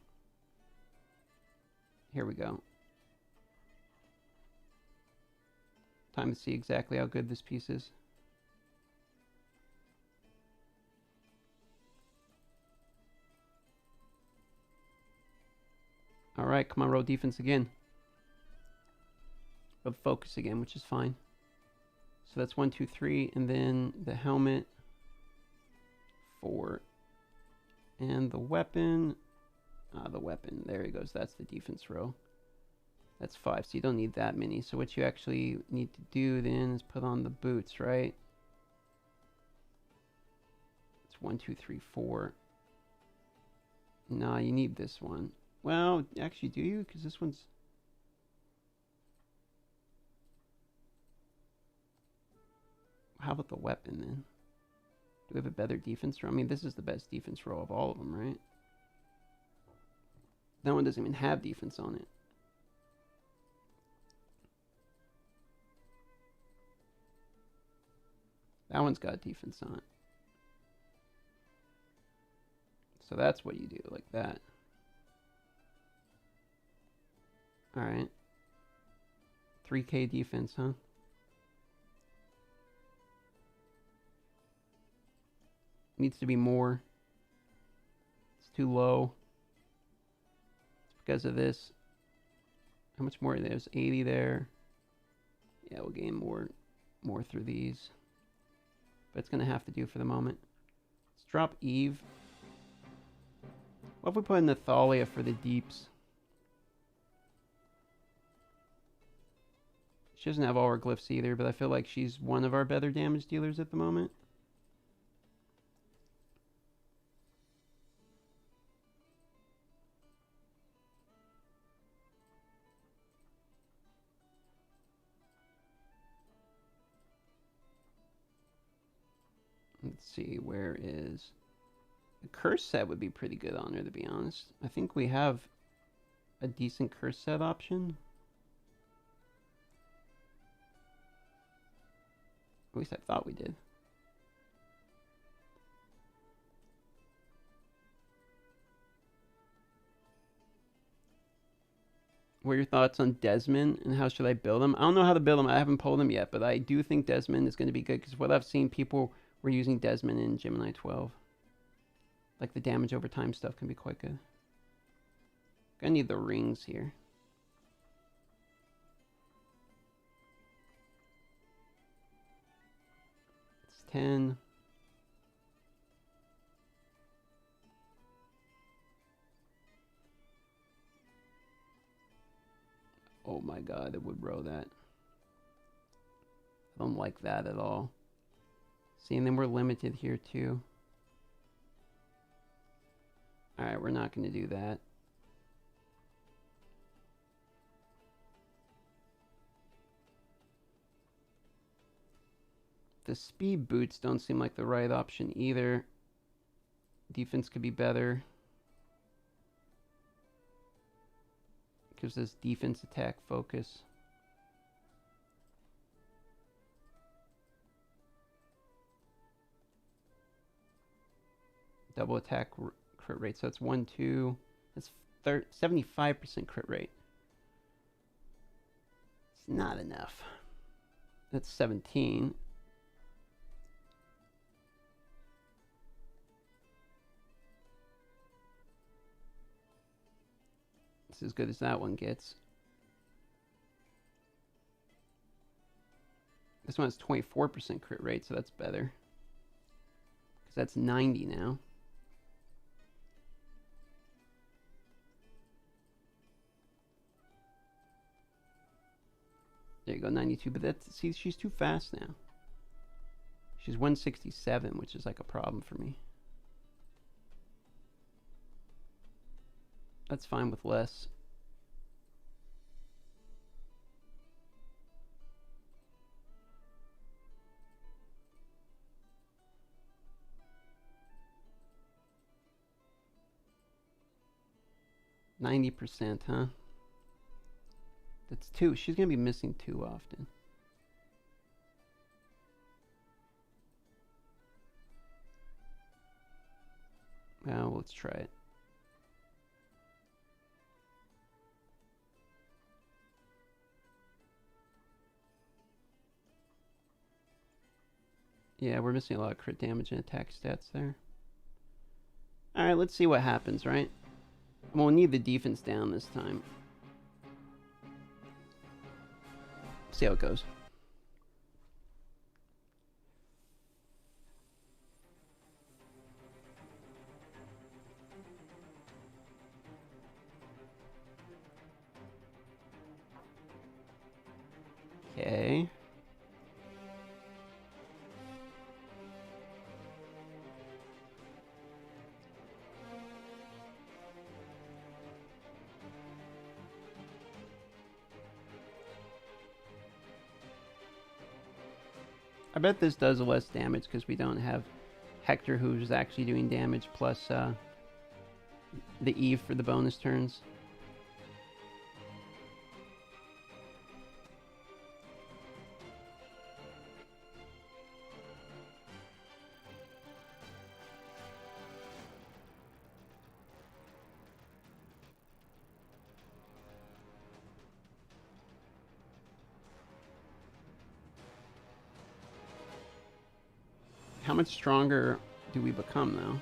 Here we go. Time to see exactly how good this piece is. Alright, come on, roll defense again. But focus again, which is fine. So that's 1, 2, 3, and then the helmet. 4. And the weapon. The weapon. There he goes. That's the defense row. That's 5, so you don't need that many. So what you actually need to do then is put on the boots, right? It's 1, 2, 3, 4. Nah, you need this one. Well, actually, do you? Because this one's... How about the weapon, then? Do we have a better defense row? I mean, this is the best defense row of all of them, right? That one doesn't even have defense on it. That one's got defense on it. So that's what you do, like that. Alright. 3k defense, huh? Needs to be more. It's too low. It's because of this. How much more? There's 80 there. Yeah, we'll gain more through these. But it's going to have to do for the moment. Let's drop Eve. What if we put in Nathalia for the deeps? She doesn't have all her glyphs either, but I feel like she's one of our better damage dealers at the moment. Let's see, where is... The curse set would be pretty good on her, to be honest. I think we have a decent curse set option. At least I thought we did. What are your thoughts on Desmond and how should I build him? I don't know how to build him. I haven't pulled him yet, but I do think Desmond is going to be good because what I've seen, people were using Desmond in Gemini 12. Like the damage over time stuff can be quite good. Gonna need the rings here. It's 10. Oh my god, it would row that. I don't like that at all. See, and then we're limited here too. Alright, we're not going to do that. The speed boots don't seem like the right option either. Defense could be better. Gives us defense, attack, focus. Double attack crit rate. So it's 1, 2. That's 75% crit rate. It's not enough. That's 17. It's as good as that one gets. This one has 24% crit rate, so that's better. Because that's 90 now. There you go, 92. But that's, see, she's too fast now. She's 167, which is like a problem for me. That's fine with less. %, huh? That's 2. She's gonna be missing 2 often. Well, let's try it. Yeah, we're missing a lot of crit damage and attack stats there. Alright, let's see what happens, right? We'll need the defense down this time. See how it goes. Okay. I bet this does less damage because we don't have Hector who's actually doing damage plus the Eve for the bonus turns. How much stronger do we become, though?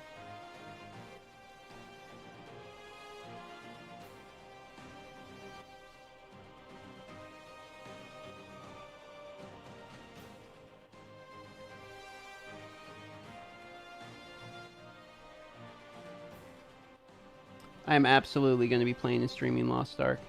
I am absolutely going to be playing and streaming Lost Ark.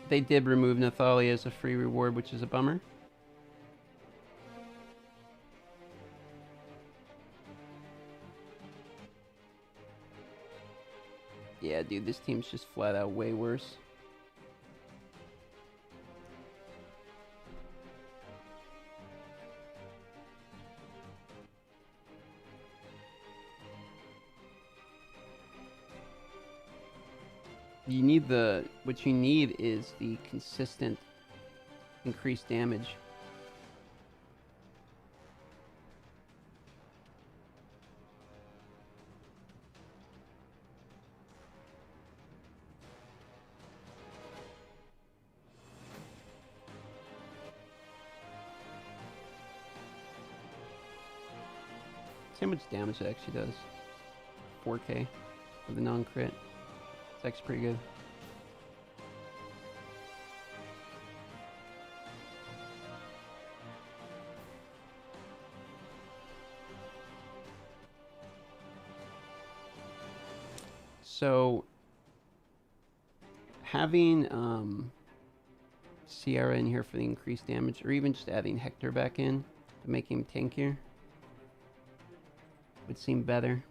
They did remove Nathalia as a free reward, which is a bummer. Yeah, dude, this team's just flat out way worse. You need what you need is the consistent increased damage. See how much damage it actually does. 4k with a non-crit. It's actually pretty good. So having Sierra in here for the increased damage, or even just adding Hector back in to make him tankier, would seem better.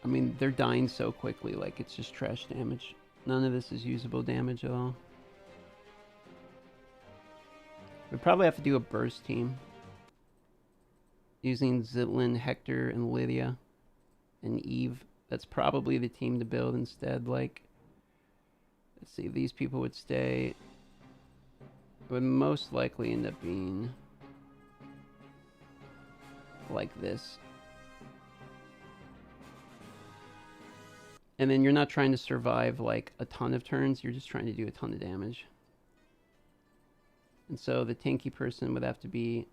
I mean, they're dying so quickly, like it's just trash damage. None of this is usable damage at all. We probably have to do a burst team. Using Zitlin, Hector, and Lydia, and Eve. That's probably the team to build instead. Like, let's see, these people would stay. It would most likely end up being like this. And then you're not trying to survive like a ton of turns, you're just trying to do a ton of damage. And so the tanky person would have to be,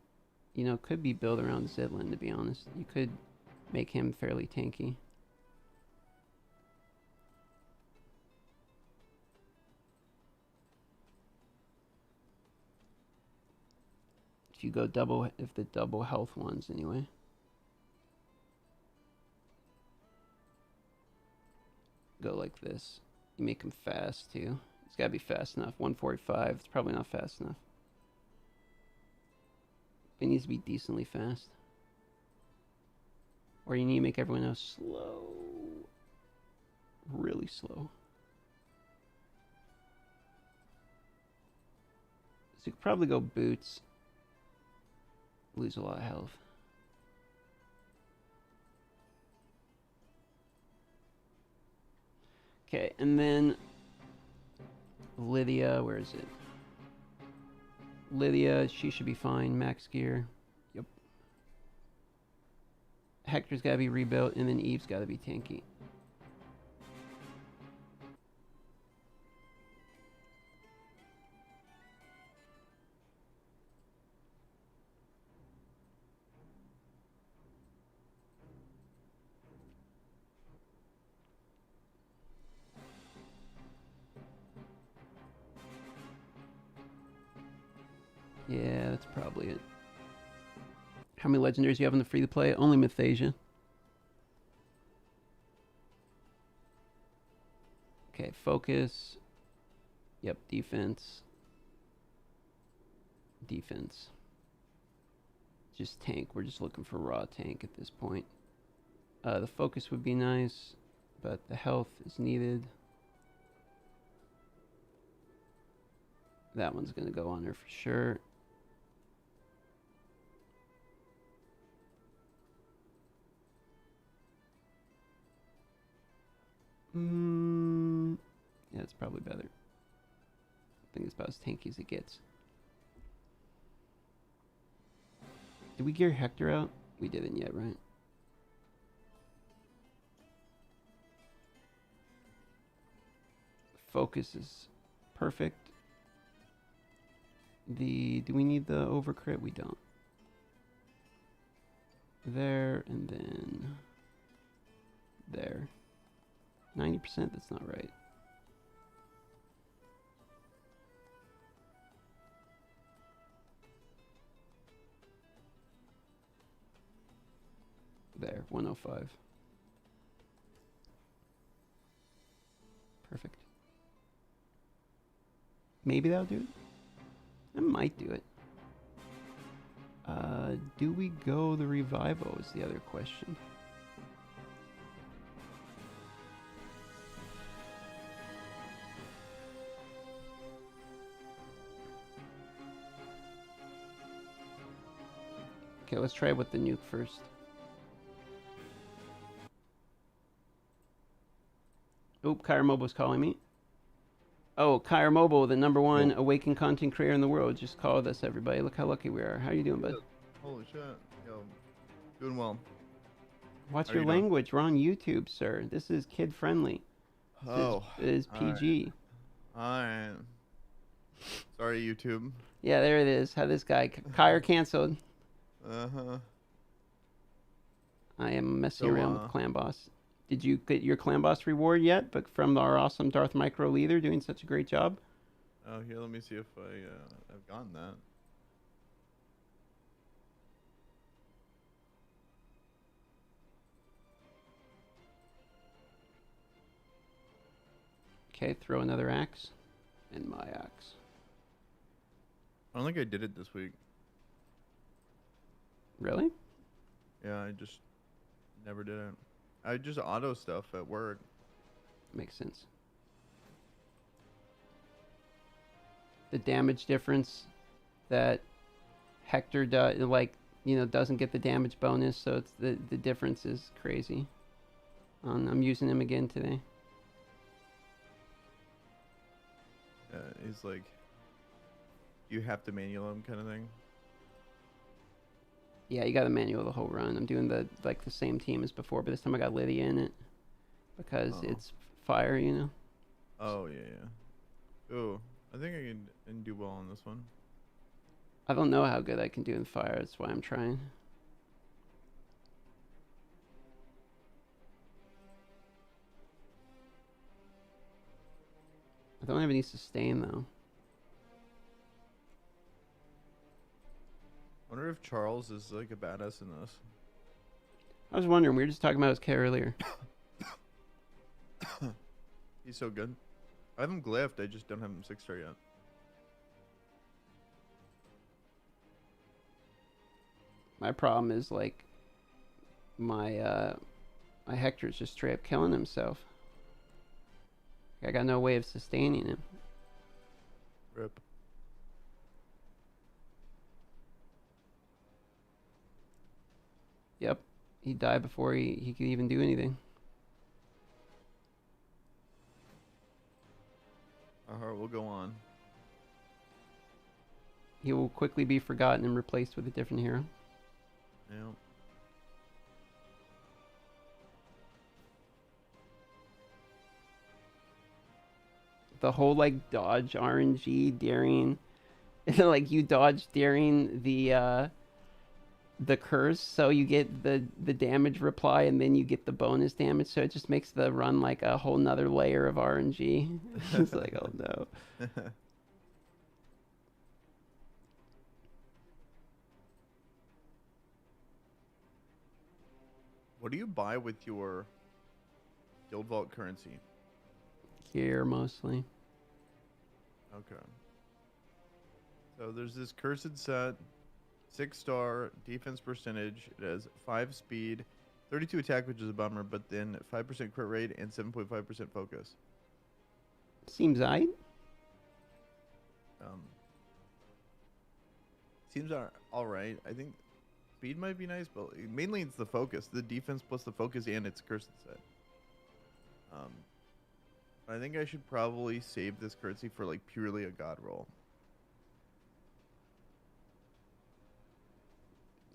you know, could be built around Zitlin, to be honest. You could make him fairly tanky. If you go double, if the double health ones anyway. Go like this. You make him fast too. It's gotta be fast enough. 145, it's probably not fast enough. It needs to be decently fast. Or you need to make everyone else slow. Really slow. So you could probably go boots. Lose a lot of health. Okay, and then Lydia, where is it? Lydia, she should be fine. Max gear. Yep. Hector's gotta be rebuilt, and then Eve's gotta be tanky. Yeah, that's probably it. How many legendaries do you have in the free-to-play? Only Mythasia. Okay, focus. Yep, defense. Defense. Just tank. We're just looking for raw tank at this point. The focus would be nice, but the health is needed. That one's going to go on there for sure. Yeah, it's probably better. I think it's about as tanky as it gets. Did we gear Hector out? We didn't yet, right? Focus is perfect. Do we need the overcrit? We don't. There, and then there. 90%? That's not right. There, 105. Perfect. Maybe that'll do it. I might do it. Do we go the revival is the other question. Okay, let's try with the nuke first. Oop, Kyra Mobile's calling me. Oh, Kyra Mobile, the #1 Awaken content creator in the world, just called us, everybody. Look how lucky we are. How you doing, bud? Holy shit. Yo, doing well. What's your language? We're on YouTube, sir. This is kid-friendly. This is PG. Alright. Sorry, YouTube. Yeah, there it is. How this guy... Kyra canceled. Uh-huh. I am messing around with Clan Boss. Did you get your Clan Boss reward yet? But from our awesome Darth Micro leader doing such a great job? Oh, here, let me see if I've gotten that. Okay, throw another axe. And my axe. I don't think I did it this week. Really? Yeah, I just never did it. I just auto stuff at work. Makes sense. The damage difference that Hector does, doesn't get the damage bonus, so it's the difference is crazy. I'm using him again today. He's like, you have to manual him kind of thing. Yeah, you got to manual the whole run. I'm doing the same team as before, but this time I got Lydia in it because it's fire, you know. Oh yeah. Ooh, I think I can do well on this one. I don't know how good I can do in fire. That's why I'm trying. I don't have any sustain though. I wonder if Charles is like a badass in this. I was wondering. We were just talking about his K earlier. He's so good. I have him glyphed. I just don't have him 6-star yet. My problem is like my Hector's just straight up killing himself. I got no way of sustaining him. Rip. Yep, he died before he could even do anything. Our heart will go on. He will quickly be forgotten and replaced with a different hero. Yeah. The whole dodge RNG during, you dodge during the curse, so you get the damage reply and then you get the bonus damage, so it just makes the run like a whole nother layer of RNG. It's like, oh no. What do you buy with your Guild Vault currency? Gear mostly. Okay. So there's this cursed set, 6-star defense percentage. It has 5 speed, 32 attack, which is a bummer, but then 5% crit rate and 7.5% focus. Seems aight. Seems all right. I think speed might be nice, but mainly it's the focus, the defense plus the focus, and its cursed set. I think I should probably save this currency for purely a god roll.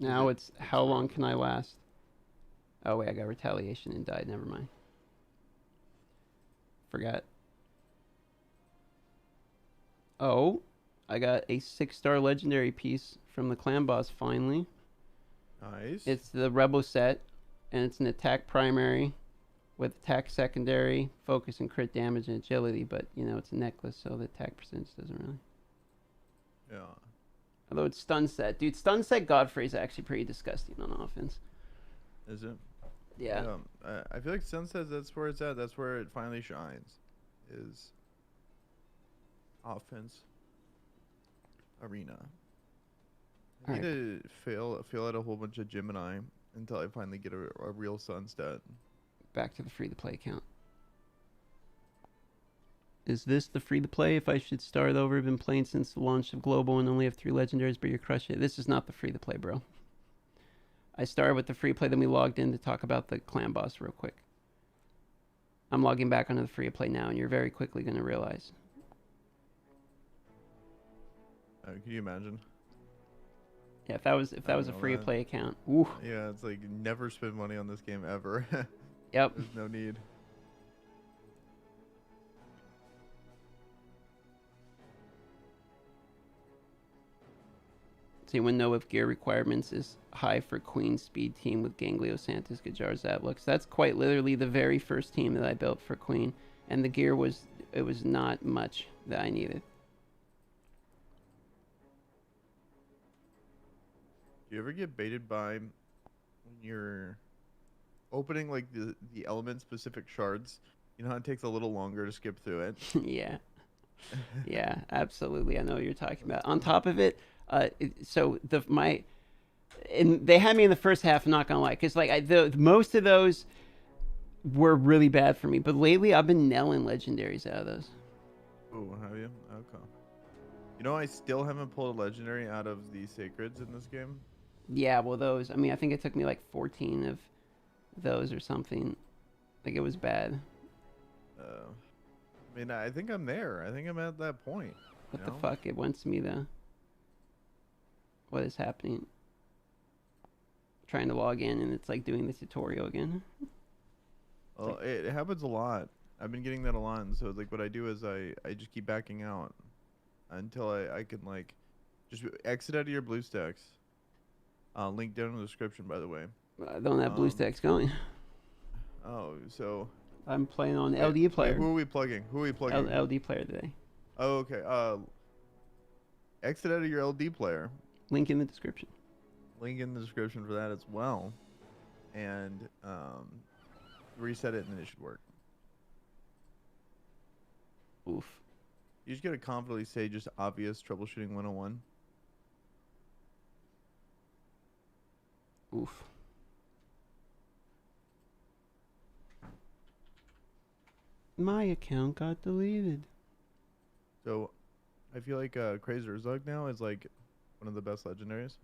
Now it's how long can I last? Oh wait, I got retaliation and died. Never mind. Forgot. Oh, I got a 6-star legendary piece from the clan boss finally. Nice. It's the rebel set, and it's an attack primary with attack secondary, focus and crit damage and agility, but it's a necklace, so the attack percentage doesn't really. Yeah. Although it's stun set. Dude, stun set Godfrey is actually pretty disgusting on offense. Is it? Yeah. Yeah. I feel like Sunset. That's where it's at. That's where it finally shines. Is offense arena. I All need right. to fail at a whole bunch of Gemini until I finally get a real Sunset. Back to the free to play account. Is this the free to play? If I should start over, I've been playing since the launch of Global and only have 3 legendaries, but you're crushing it. This is not the free to play, bro. I started with the free play, then we logged in to talk about the clan boss real quick. I'm logging back onto the free to play now, and you're very quickly going to realize. Can you imagine? Yeah, if that was a free to play account. Ooh. Yeah, it's like never spend money on this game ever. Yep. There's no need. So you want to know if gear requirements is high for Queen Speed team with Ganglio, Santos, Gajar, Zatlux. That's quite literally the very first team that I built for Queen, and the gear was not much that I needed. Do you ever get baited by when you're opening like the element specific shards? You know how it takes a little longer to skip through it? Yeah. Yeah, absolutely. I know what you're talking about. On top of it, and they had me in the first half. I'm not gonna lie, because like most of those were really bad for me. But lately, I've been nailing legendaries out of those. Oh, have you? Okay. You know, I still haven't pulled a legendary out of the sacreds in this game. Yeah, well, those. I mean, I think it took me like 14 of those or something. Like it was bad. I mean, I think I'm there. I think I'm at that point. What the fuck? It wants me to. What is happening? Trying to log in and it's like doing the tutorial again. Well, it happens a lot. I've been getting that a lot, and so like what I do is I just keep backing out until I can like just exit out of your BlueStacks. Link down in the description, by the way. I don't have BlueStacks going. Oh, so I'm playing on LD player. Who are we plugging? LD player today. Oh, okay. Exit out of your LD player. Link in the description. Link in the description for that as well, and reset it and it should work. Oof. You just gotta confidently say just obvious troubleshooting 101. Oof. My account got deleted. So, I feel like Crazy Zug now is like one of the best legendaries.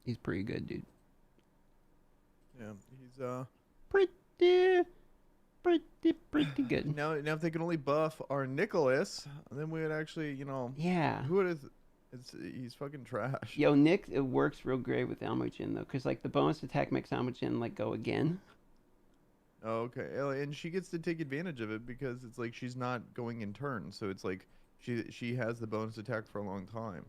He's pretty good, dude. Yeah, he's pretty good. Now if they can only buff our Nicholas, then we would actually, Yeah. who would have? He's fucking trash. Yo, Nick, it works real great with Almujin though, cause like the bonus attack makes Almujin like go again. Oh, okay, and she gets to take advantage of it because it's like she's not going in turn, so it's like she has the bonus attack for a long time.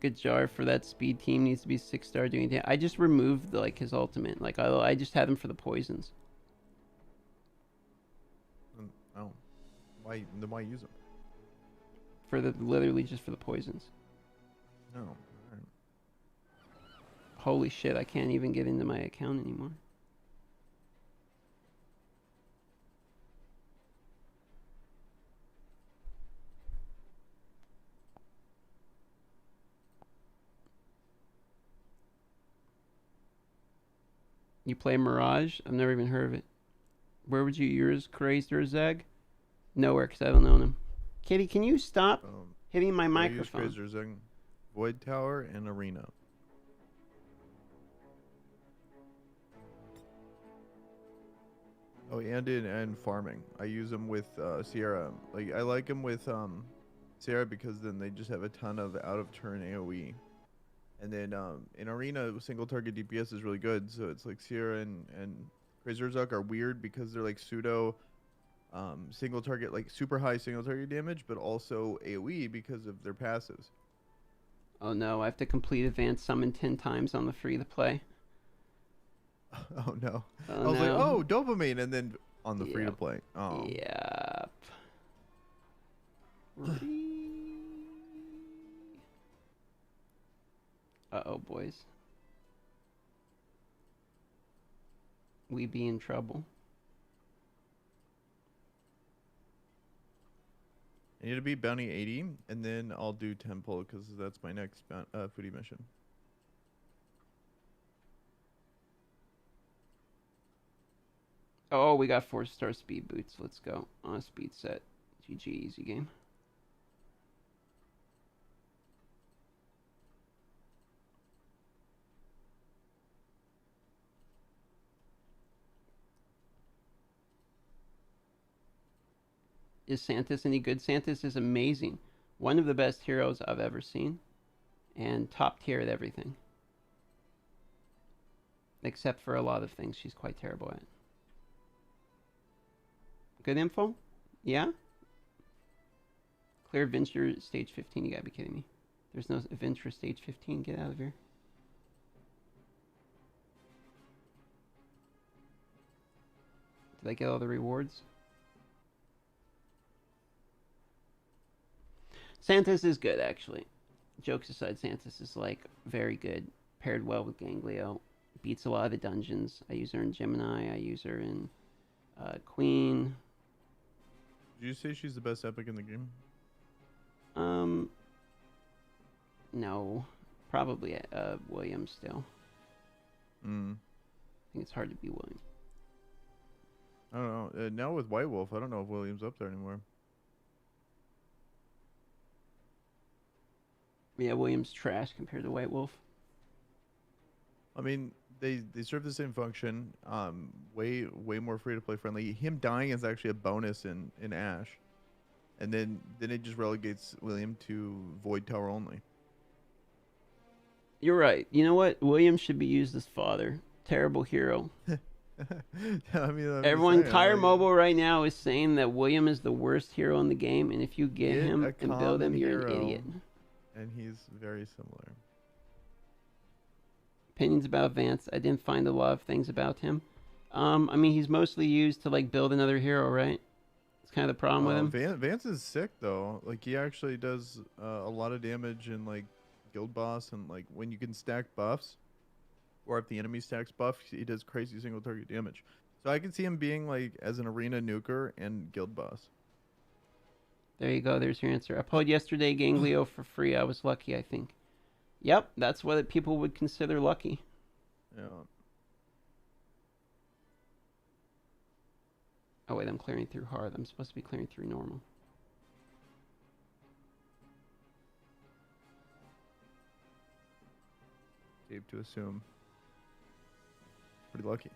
Good jar for that speed team needs to be 6-star doing damage. I just removed like his ultimate. Like I just had him for the poisons. Oh, why use him? For the literally just for the poisons. No. All right. Holy shit! I can't even get into my account anymore. You play Mirage? I've never even heard of it. Where would you use Crazed or Zeg? Nowhere, because I don't own him. Kitty, can you stop hitting my microphone? Use Crazy Zug, Void Tower, and Arena. Oh, and farming. I use them with Sierra. Like I like them with Sierra because then they just have a ton of out of turn AOE. And then in Arena, single target DPS is really good. So it's like Sierra and Crazy Zug are weird because they're like pseudo single target, like super high single target damage, but also AOE because of their passives. Oh no, I have to complete advanced summon 10 times on the free to play. Oh no. Oh, I was no. like, oh, dopamine, and then on the free to play. Oh. Yep. Uh-oh, boys. we be in trouble. I need to beat Bounty 80, and then I'll do Temple, because that's my next foodie mission. Oh, we got 4-star speed boots. Let's go. On a speed set. GG, easy game. Is Santos any good? Santos is amazing. One of the best heroes I've ever seen. And top tier at everything. Except for a lot of things she's quite terrible at. Good info? Yeah? Clear Venture stage 15. You gotta be kidding me. There's no Venture stage 15. Get out of here. Did I get all the rewards? Santos is good, actually. Jokes aside, Santos is like very good. Paired well with Ganglio. Beats a lot of the dungeons. I use her in Gemini. I use her in Queen. Did you say she's the best epic in the game? No. Probably William still. I think it's hard to be William. I don't know. Now with White Wolf, I don't know if William's up there anymore. Yeah, William's trash compared to White Wolf. I mean, they serve the same function. Way more free to play friendly. Him dying is actually a bonus in Ash, and then it just relegates William to Void Tower only. You're right. You know what? William should be used as father. Terrible hero. I mean, everyone, Kyre Mobile right now is saying that William is the worst hero in the game, and if you get him and build him, you're an idiot. And he's very similar. Opinions about Vance. I didn't find a lot of things about him. I mean, he's mostly used to like build another hero, right? It's kind of the problem with him. Vance is sick though. Like he actually does a lot of damage in like guild boss, and like when you can stack buffs, or if the enemy stacks buff, he does crazy single target damage. So I can see him being like as an arena nuker and guild boss. There you go. There's your answer. I pulled yesterday Ganglio for free. I was lucky, I think. Yep, that's what people would consider lucky. Yeah. Oh wait, I'm clearing through hard. I'm supposed to be clearing through normal. Safe to assume. Pretty lucky.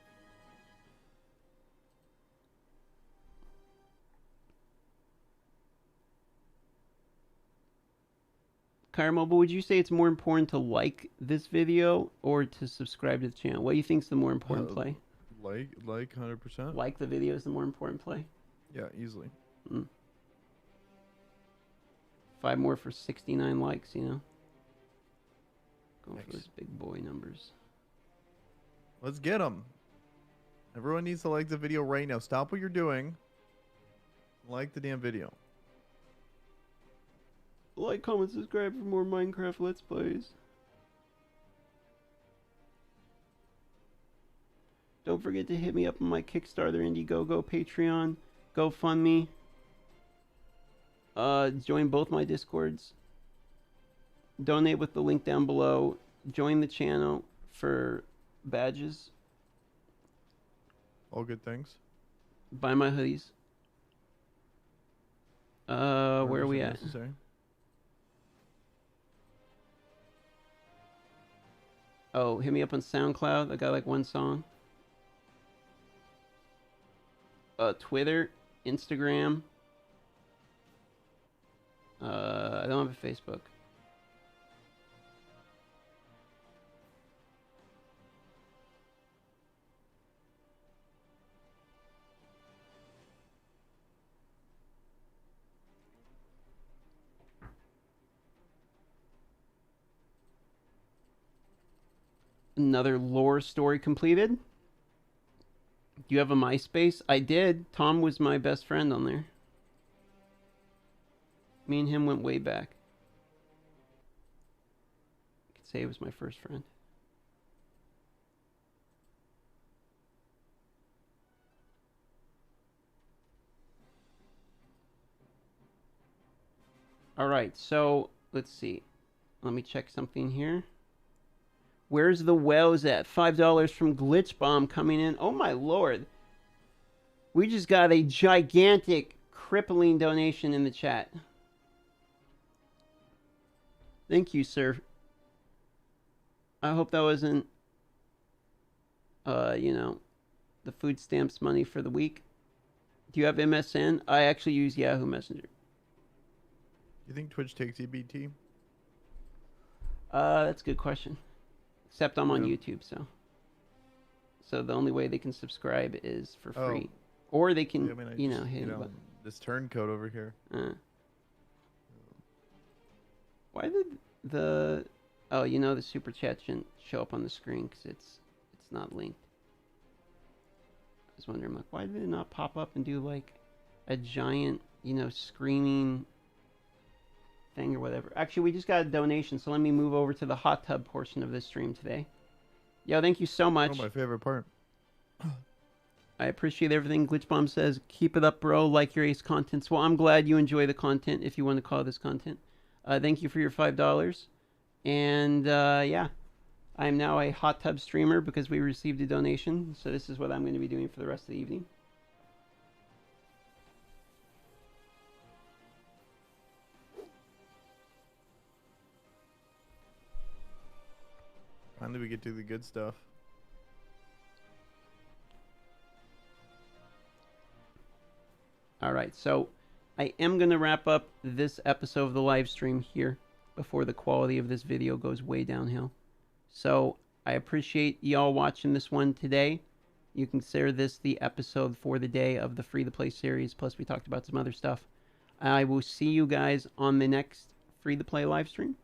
Kyre Mobile, would you say it's more important to like this video or to subscribe to the channel? What do you think is the more important play? Like 100%. Like the video is the more important play? Yeah, easily. 5 more for 69 likes, you know? Going Nice. for those big boy numbers. Let's get them. Everyone needs to like the video right now. Stop what you're doing. Like the damn video. Like, comment, subscribe for more Minecraft Let's Plays. Don't forget to hit me up on my Kickstarter, Indiegogo, Patreon, GoFundMe. Join both my Discords. Donate with the link down below. Join the channel for badges. All good things. Buy my hoodies. Where are we at? Necessary. Oh, hit me up on SoundCloud. I got like one song. Twitter, Instagram. I don't have a Facebook. Another lore story completed. Do you have a MySpace? I did. Tom was my best friend on there. Me and him went way back. I could say he was my first friend. All right, so let's see. Let me check something here. Where's the wells at? $5 from Glitch Bomb coming in. Oh my lord. We just got a gigantic, crippling donation in the chat. Thank you, sir. I hope that wasn't, you know, the food stamps money for the week. Do you have MSN? I actually use Yahoo Messenger. You think Twitch takes EBT? That's a good question. Except I'm on YouTube, so. So the only way they can subscribe is for free. Or they can, you know, hit this turncoat over here. Why did the... Oh, you know, the super chat shouldn't show up on the screen because it's not linked. I was wondering, like, why did it not pop up and do, like, a giant, you know, screaming thing or whatever? Actually, we just got a donation, so let me move over to the hot tub portion of this stream today. Yo, thank you so much. Oh, my favorite part. I appreciate everything. Glitchbomb says, keep it up, bro. Like your Ace contents. Well, I'm glad you enjoy the content, if you want to call this content. Thank you for your $5. And, yeah. I'm now a hot tub streamer because we received a donation. So this is what I'm going to be doing for the rest of the evening. Finally, we get to the good stuff. All right, so I am going to wrap up this episode of the live stream here before the quality of this video goes way downhill. So I appreciate y'all watching this one today. You consider this the episode for the day of the Free to Play series, plus we talked about some other stuff. I will see you guys on the next Free to Play live stream.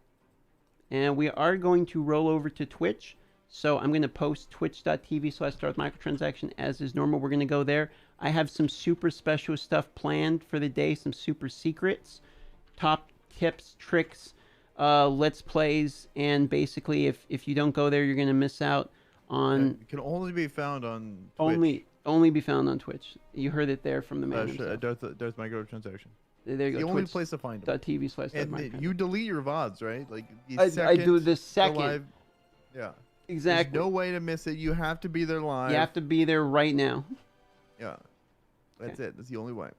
And we are going to roll over to Twitch. So I'm going to post twitch.tv/microtransaction as is normal. We're going to go there. I have some super special stuff planned for the day, some super secrets, top tips, tricks, let's plays, and basically if you don't go there, you're going to miss out on... It can only be found on Twitch. Only be found on Twitch. You heard it there from the man himself. There's microtransaction. There you go. The only place to find them. .tv/. And you delete your VODs, right? Like I do the second. Live, yeah. Exactly. There's no way to miss it. You have to be there live. You have to be there right now. Yeah. That's it. That's the only way.